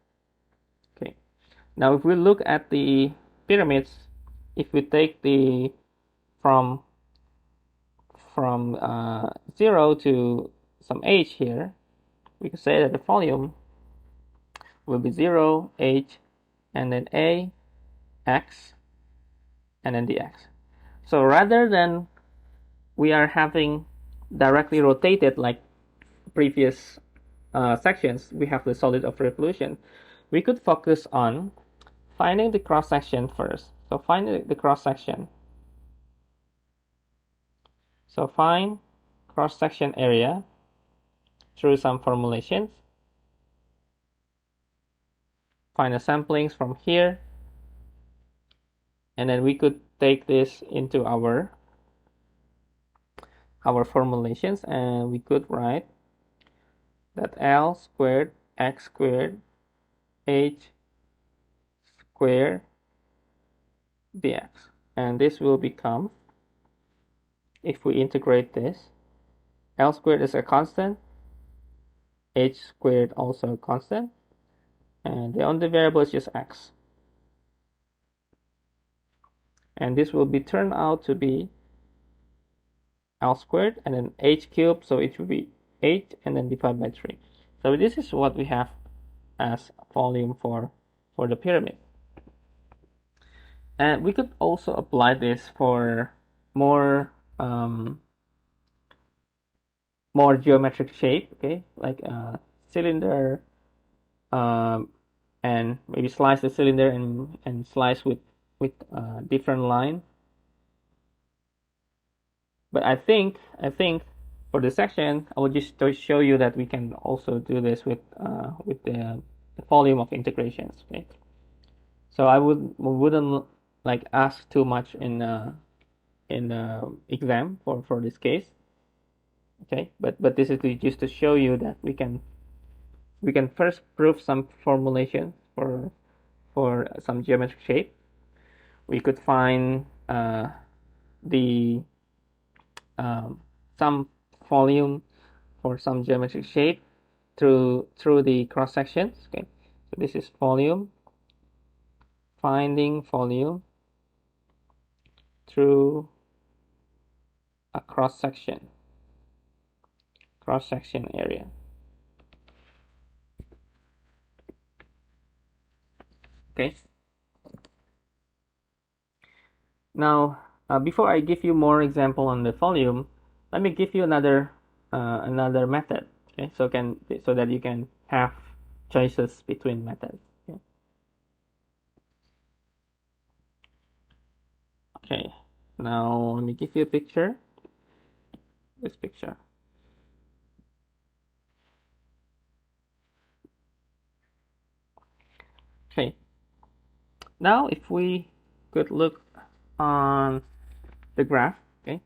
Okay. Now if we look at the pyramids, if we take the from 0 to some h here, we can say that the volume will be 0, h, and then a, x, and then dx. So rather than we are having directly rotated like previous sections, we have the solid of revolution, we could focus on finding the cross section first. So find the cross section. So find cross section area through some formulations. Find the samplings from here, and then we could take this into our formulations, and we could write that L squared x squared h squared dx. And this will become, if we integrate this, L squared is a constant, H squared also a constant, and the only variable is just x. And this will be turned out to be L squared and then H cubed, so it will be 8 and then divided by 3. So this is what we have as volume for the pyramid. And we could also apply this for more more geometric shape, okay, like a cylinder, and maybe slice the cylinder and slice with different line. But I think for this section, I will just show you that we can also do this with the volume of integrations. Okay, so I wouldn't like ask too much in exam for this case. Okay, but this is just to show you that we can first prove some formulation for some geometric shape. We could find the some volume for some geometric shape through the cross sections. Okay, so this is volume, finding volume through a cross section area. Okay. Now, before I give you more example on the volume, let me give you another method. Okay, so that you can have choices between methods. Okay. Okay. Now let me give you a picture. This picture. Okay. Now, if we could look on the graph, okay,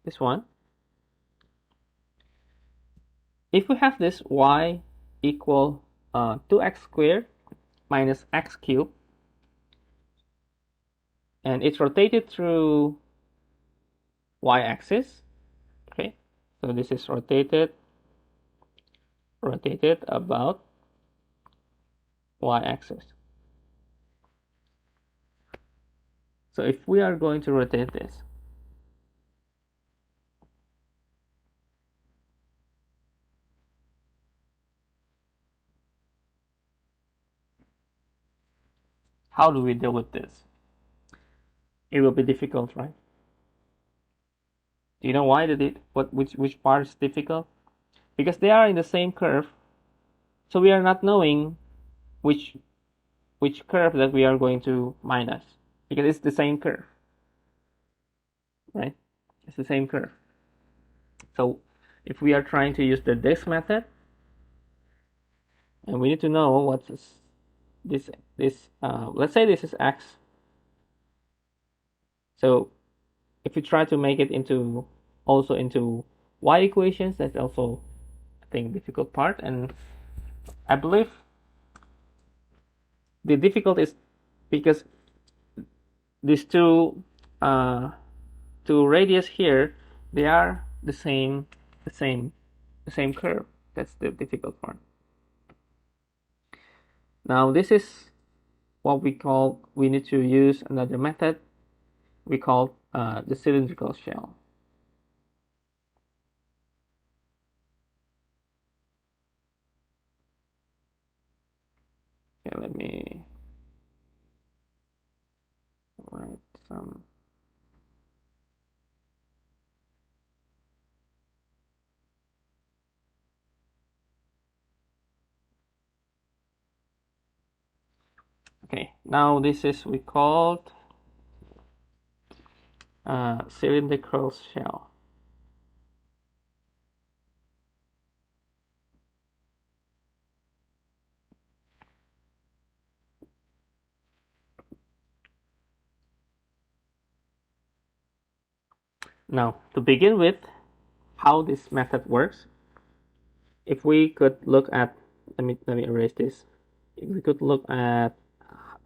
this one. If we have this y equal 2x squared minus x cubed, and it's rotated through y-axis, okay, so this is rotated about y-axis. So if we are going to rotate this, how do we deal with this? It will be difficult, right? Do you know why which part is difficult? Because they are in the same curve, so we are not knowing which curve that we are going to minus, because it's the same curve, right? It's the same curve. So if we are trying to use the this method, and we need to know what's this let's say this is x. So if we try to make it into y equations, that's also, I think, difficult part. And I believe the difficult is because these two radius here, they are the same curve. That's the difficult part. Now this is what we need to use another method we call the cylindrical shell. Okay, let me write some. Okay, now this is we called cylindrical shell. Now, to begin with, how this method works, if we could look at, let me erase this. If we could look at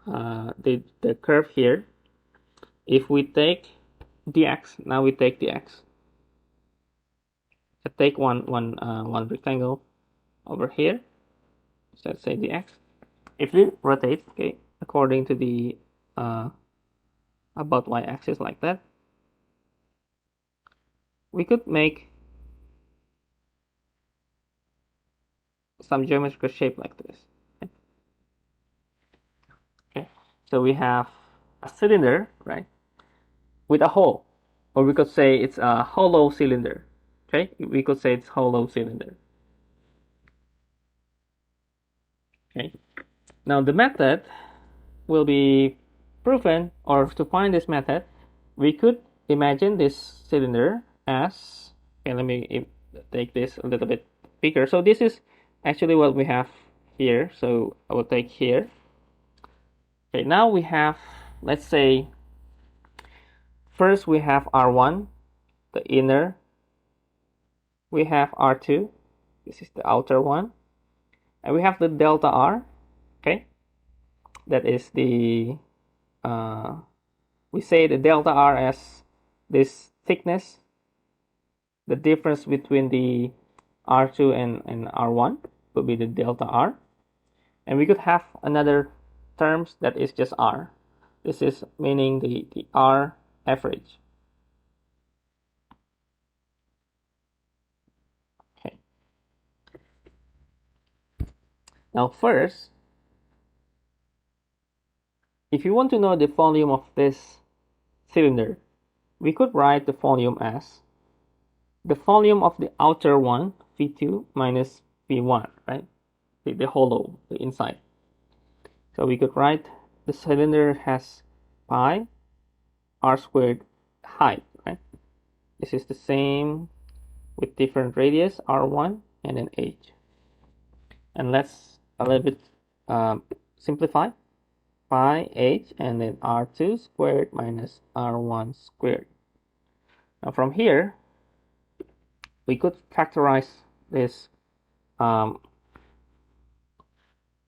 the curve here. If we take dx, now we take dx. I take one rectangle over here. So let's say dx. If we rotate, okay, according to the about y-axis like that, we could make some geometrical shape like this. Okay, so we have a cylinder, right, with a hole, or we could say it's a hollow cylinder. Okay, we could say it's hollow cylinder. Okay, now the method will be proven, or to find this method, we could imagine this cylinder as, okay, let me take this a little bit bigger. So this is actually what we have here. So I will take here. Okay, now we have, let's say, first we have R1, the inner. We have R2, this is the outer one. And we have the delta R, okay? That is the, we say the delta R as this thickness, the difference between the R2 and R1 would be the delta R. And we could have another terms that is just R. This is meaning the R average. Okay. Now first, if you want to know the volume of this cylinder, we could write the volume as the volume of the outer one, V2 minus V1, right? The hollow, the inside. So we could write the cylinder has pi r squared height, right? This is the same with different radius, r1 and then h. And let's a little bit simplify. Pi h and then r2 squared minus r1 squared. Now from here, we could factorize this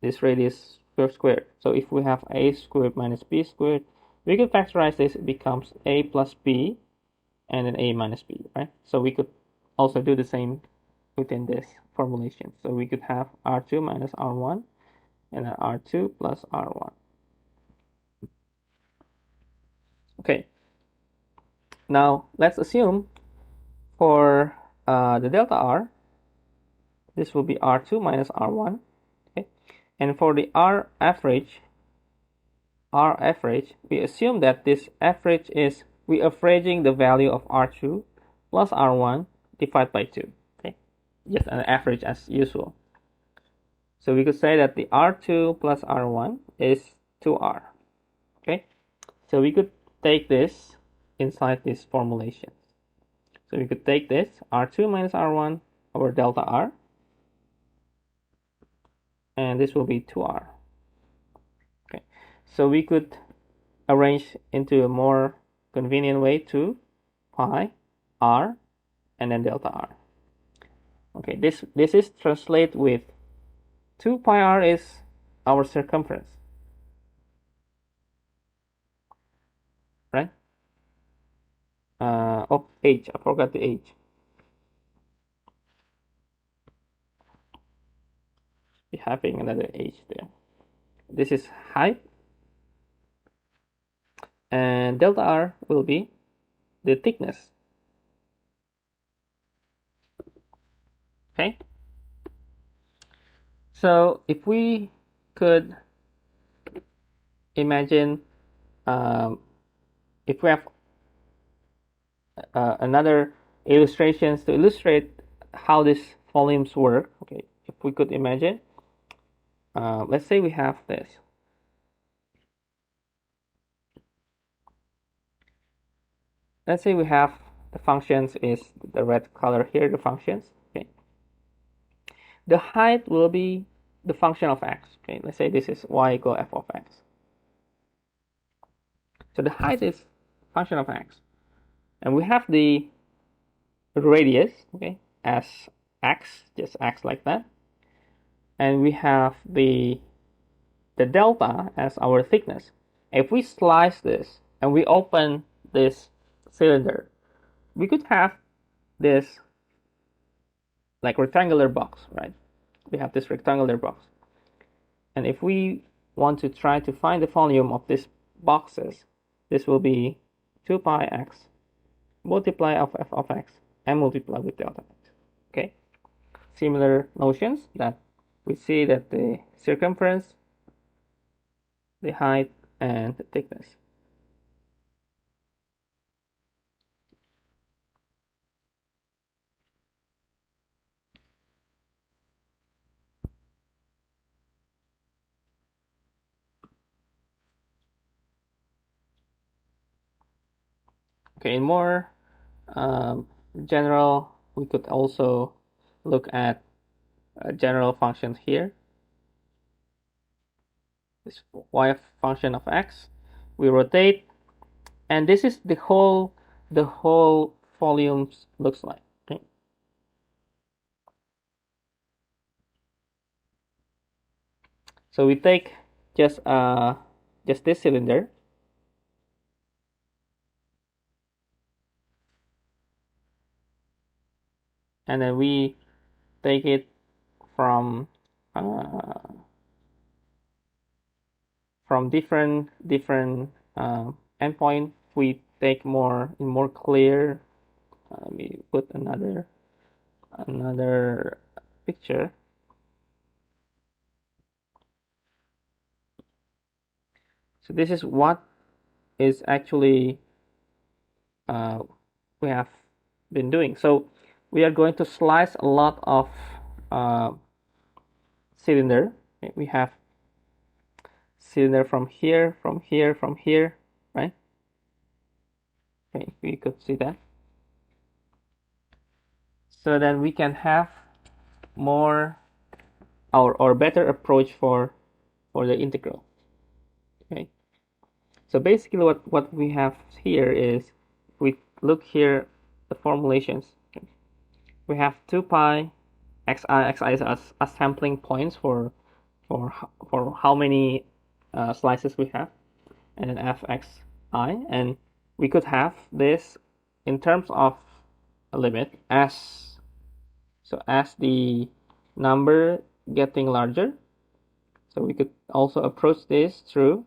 this radius squared. So if we have a squared minus b squared, we could factorize this. It becomes a plus b and then a minus b, right? So we could also do the same within this formulation. So we could have r2 minus r1 and then r2 plus r1. Okay. Now let's assume for the delta r, this will be r2 minus r1. Okay. And for the r average, we assume that this average is we averaging the value of r2 plus r1 divided by 2. Okay, just an average as usual. So we could say that the r2 plus r1 is 2r. Okay, so we could take this inside this formulation. So we could take this r2 minus r1 over delta r, and this will be 2r. Okay, so we could arrange into a more convenient way to pi r and then delta r. Okay, this is translate with 2 pi r is our circumference, right? Oh, h, I forgot the h. We having another h there. This is height, and delta r will be the thickness. Okay, so if we could imagine, if we have another illustrations to illustrate how these volumes work. Okay, if we could imagine, let's say we have this. Let's say we have the functions is the red color here, the functions. Okay, the height will be the function of x. Okay, let's say this is y equal f of x. So the height is function of x, and we have the radius, okay, as x, just x like that, and we have the the delta as our thickness. If we slice this and we open this cylinder, we could have this like rectangular box, right? We have this rectangular box. And if we want to try to find the volume of these boxes, this will be 2 pi x multiply of f of x and multiply with delta x. Okay? Similar notions that we see that the circumference, the height, and the thickness. Okay, in more general, we could also look at general functions here. This y function of x. We rotate, and this is the whole volume looks like. Okay? So we take just this cylinder, and then we take it from different endpoint. We take more clear. Let me put another picture. So this is what is actually we have been doing. So we are going to slice a lot of uh, cylinder. Okay, we have cylinder from here, from here, from here, right? Okay, we could see that. So then we can have more or better approach for the integral. Okay. So basically what we have here is, if we look here the formulations, okay, we have 2 pi xi is as sampling points for how many slices we have, and then fxi, and we could have this in terms of a limit as the number getting larger. So we could also approach this through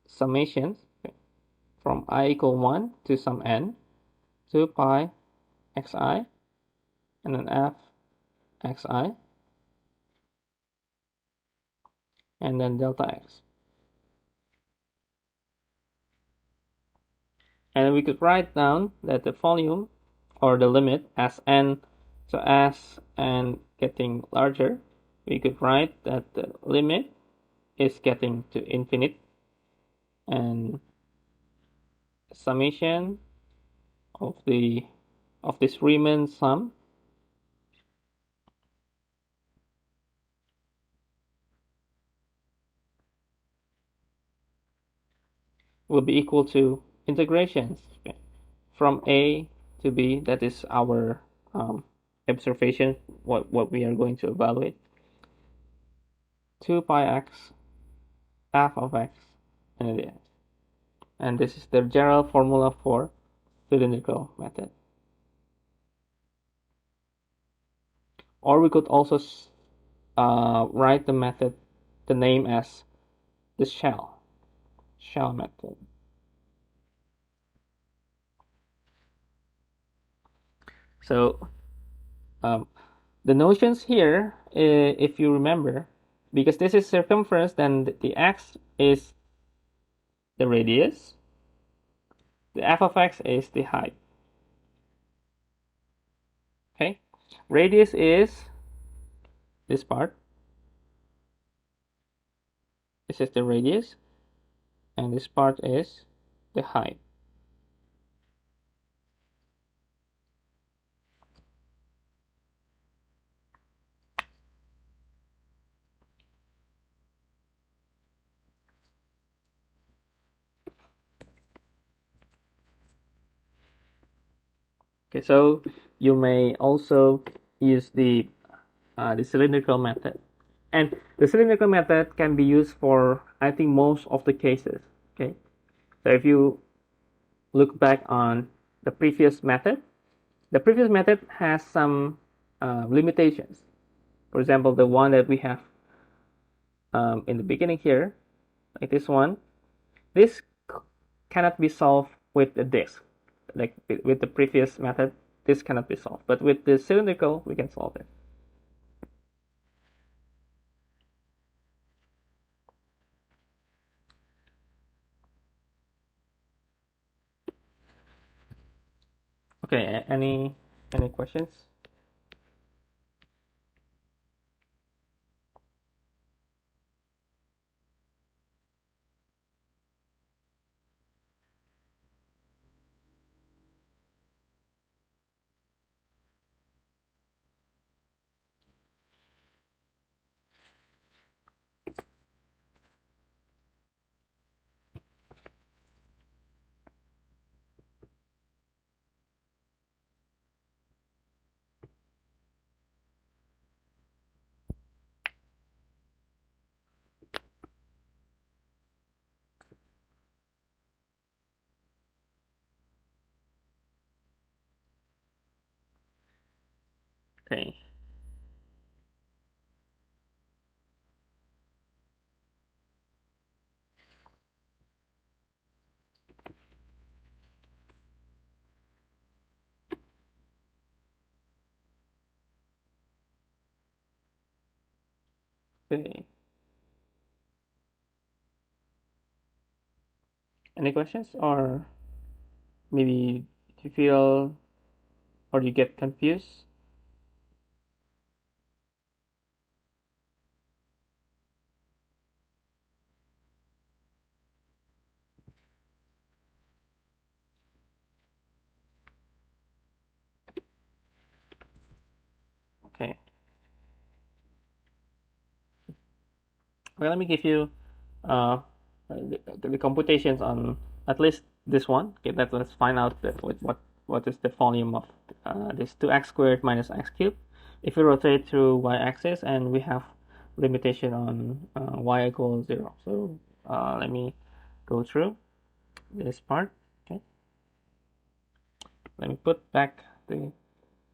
summations, okay, from I equal 1 to some n, 2 pi xi, and then f xi, and then delta x. And we could write down that the volume or the limit as n, so as n getting larger, we could write that the limit is getting to infinite, and summation of this Riemann sum will be equal to integrations from a to b. That is our observation, what we are going to evaluate. 2 pi x f of x and the x. And this is the general formula for cylindrical method. Or we could also write the method, the name as the shell method. So the notions here, if you remember, because this is circumference, then the x is the radius, the f of x is the height. Okay, radius is this part. This is the radius, and this part is the height. Okay, so you may also use the cylindrical method And the cylindrical method can be used for, I think, most of the cases. Okay, so if you look back on the previous method, has some limitations. For example, the one that we have in the beginning here, like this one, this cannot be solved with the disk. Like with the previous method, this cannot be solved. But with the cylindrical, we can solve it. Okay, any questions? Okay. Okay. Any questions, or maybe you feel or you get confused? Okay. Well, let me give you the computations on at least this one. Okay, let's find out what is the volume of this 2x squared minus x cubed. If we rotate through y-axis, and we have limitation on y equals 0. So let me go through this part. Okay, let me put back the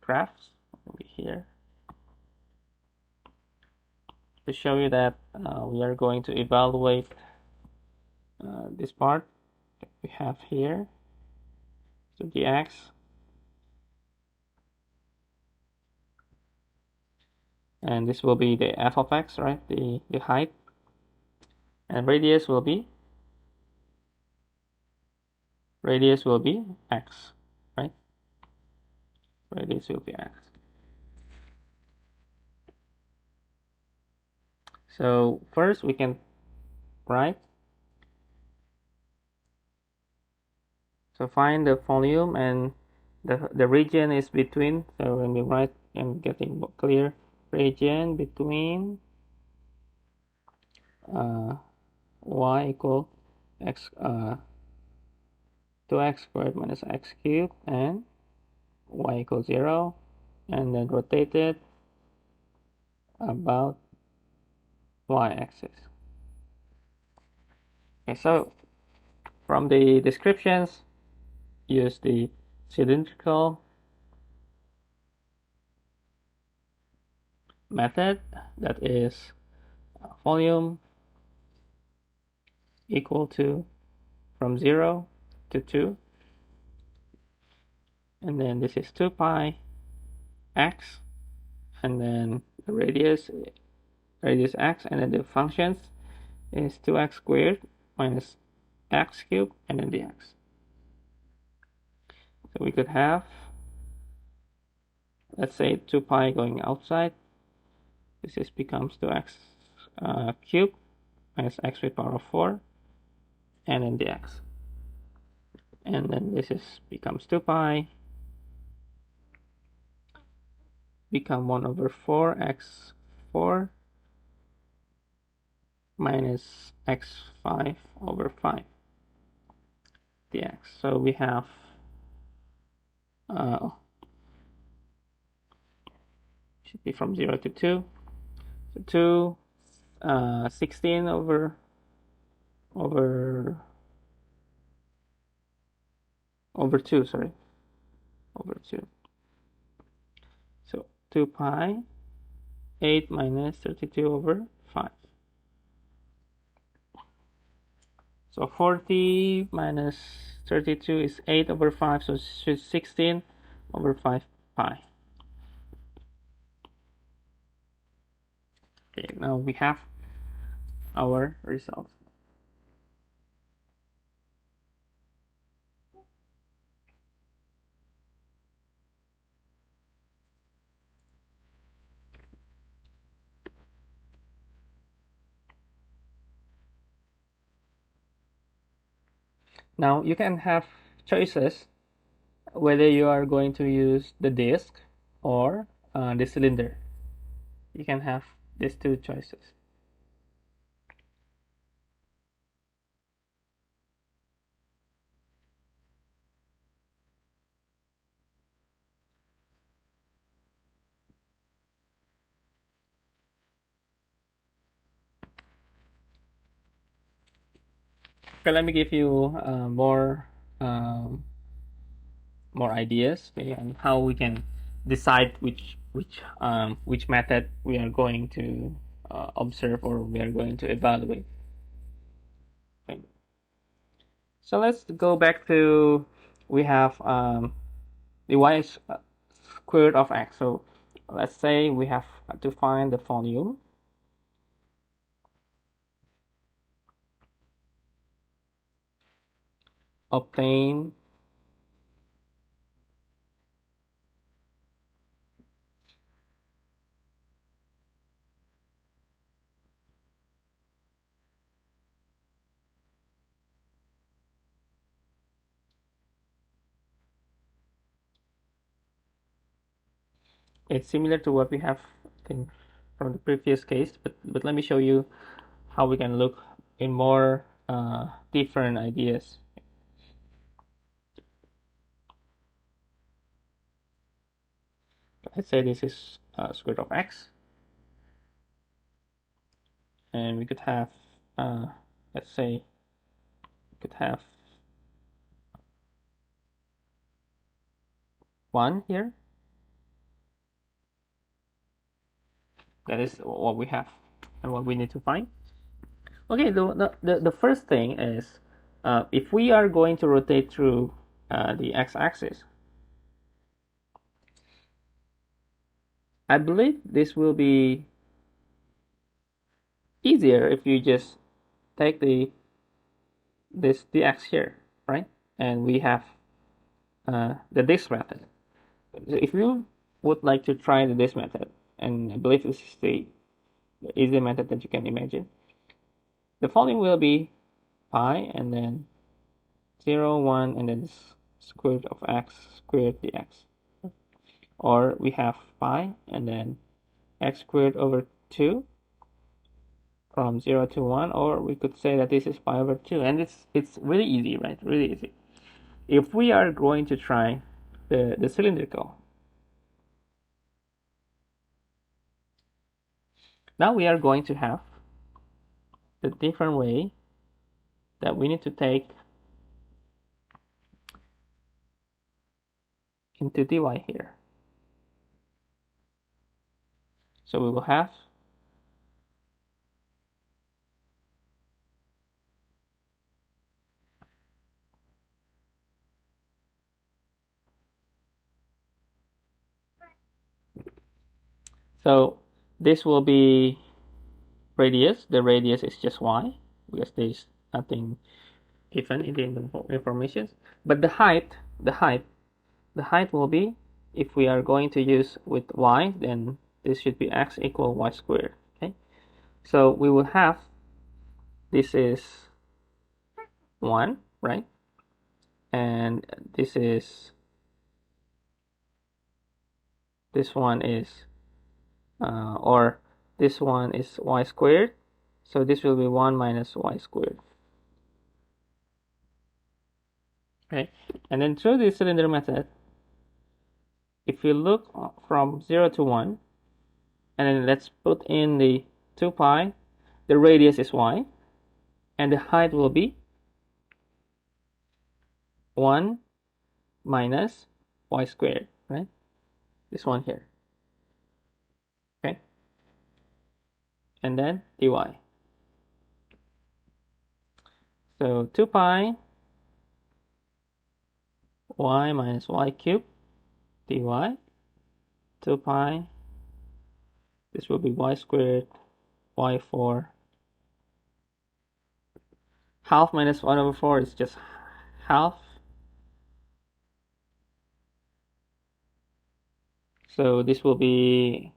graphs over here to show you that we are going to evaluate this part we have here. So dx, and this will be the f of x, right? The height, and radius will be x, right? Radius will be x. So first we can write. So find the volume, and the region is between. So when we write, and getting clear, region between y equal x 2x squared minus x cubed, and y equals 0, and then rotate it about y-axis. Okay, so from the descriptions, use the cylindrical method, that is volume equal to from 0 to 2, and then this is 2 pi x, and then the radius x, and then the functions is 2x squared minus x cubed, and then the x. So we could have, let's say, 2 pi going outside. This is becomes 2x cubed minus x to the power of 4, and then the x. And then this is becomes 2 pi, become 1 over 4 x 4 minus x5 over 5 dx. So we have should be from 0 to 2. So 2 16 over 2, sorry, over 2. So 2 pi 8 minus 32 over 5. So 40 minus 32 is 8 over 5, so it's 16 over 5 pi. Okay, now we have our result. Now you can have choices whether you are going to use the disc or the cylinder. You can have these two choices. Okay, let me give you um, more ideas on how we can decide which method we are going to observe or we are going to evaluate. Okay. So let's go back to we have the y is square root of x. So let's say we have to find the volume obtain it's similar to what we have from the previous case, but let me show you how we can look in more different ideas. Let's say this is square root of x, and we could have let's say we could have 1 here. That is what we have and what we need to find. Okay, the first thing is if we are going to rotate through the x-axis, I believe this will be easier if you just take this dx here, right? And we have the disc method. If you would like to try the disc method, and I believe this is the easy method that you can imagine, the following will be pi and then 0, 1, and then square root of x squared dx. Or we have pi and then x squared over 2 from 0 to 1, or we could say that this is pi over 2, and it's really easy, right? Really easy. If we are going to try the cylindrical, now we are going to have the different way that we need to take into dy here. So we will have so this will be radius. The radius is just y because there is nothing given in the information. But the height will be, if we are going to use with y, then this should be x equal y squared. Okay, so we will have this is 1, right? And this one is or this one is y squared, so this will be 1 minus y squared. Okay, and then through the cylinder method, if you look from 0 to 1, and then let's put in the 2 pi the radius is y, and the height will be 1 minus y squared, right? This one here, okay? And then dy. So 2 pi y minus y cubed dy, 2 pi, this will be y squared, y4, half minus 1 over 4 is just half. So this will be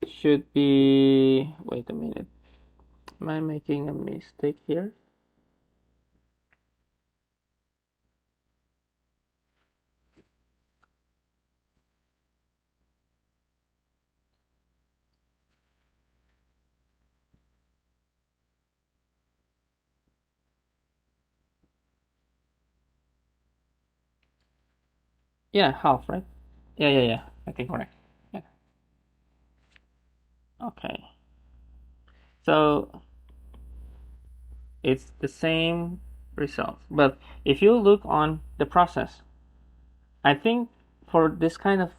should be, wait a minute, am I making a mistake here? Yeah, half, right? Yeah. I think correct. Yeah. Okay. So it's the same result. But if you look on the process, I think for this kind of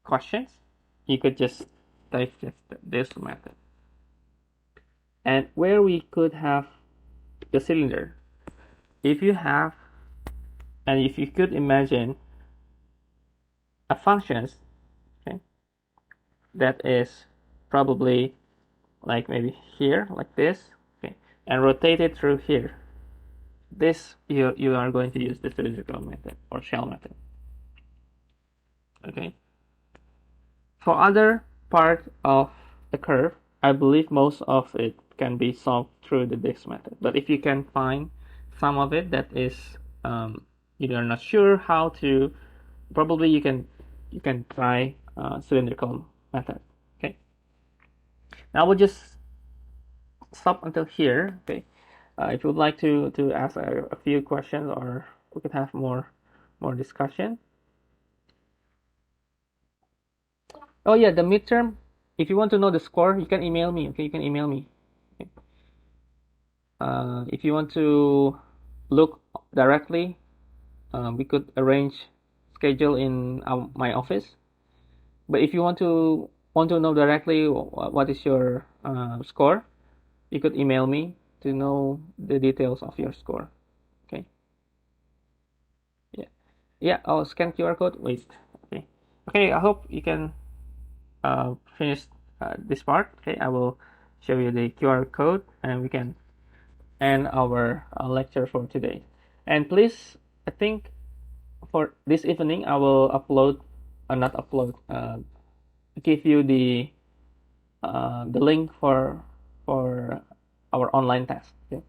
questions, you could just type this method. And where we could have the cylinder, if you have, and if you could imagine a function, okay, that is probably like maybe here, like this, okay, and rotate it through here. This you are going to use the cylindrical method or shell method. Okay. For other part of the curve, I believe most of it can be solved through the disk method. But if you can find some of it that is you are not sure how to, probably you can try cylindrical method. Okay. Now we'll just stop until here. Okay. If you would like to ask a few questions, or we could have more discussion. Oh yeah, the midterm. If you want to know the score, you can email me. Okay, you can email me. Okay. If you want to look directly, we could arrange schedule in my office. But if you want to know directly what is your score, you could email me to know the details of your score. Okay. Yeah. Yeah. Oh, scan QR code. Wait. Okay. Okay. I hope you can finish this part. Okay. I will show you the QR code, and we can end our lecture for today. And please, I think for this evening, I will upload, not upload, give you the link for our online test. Okay?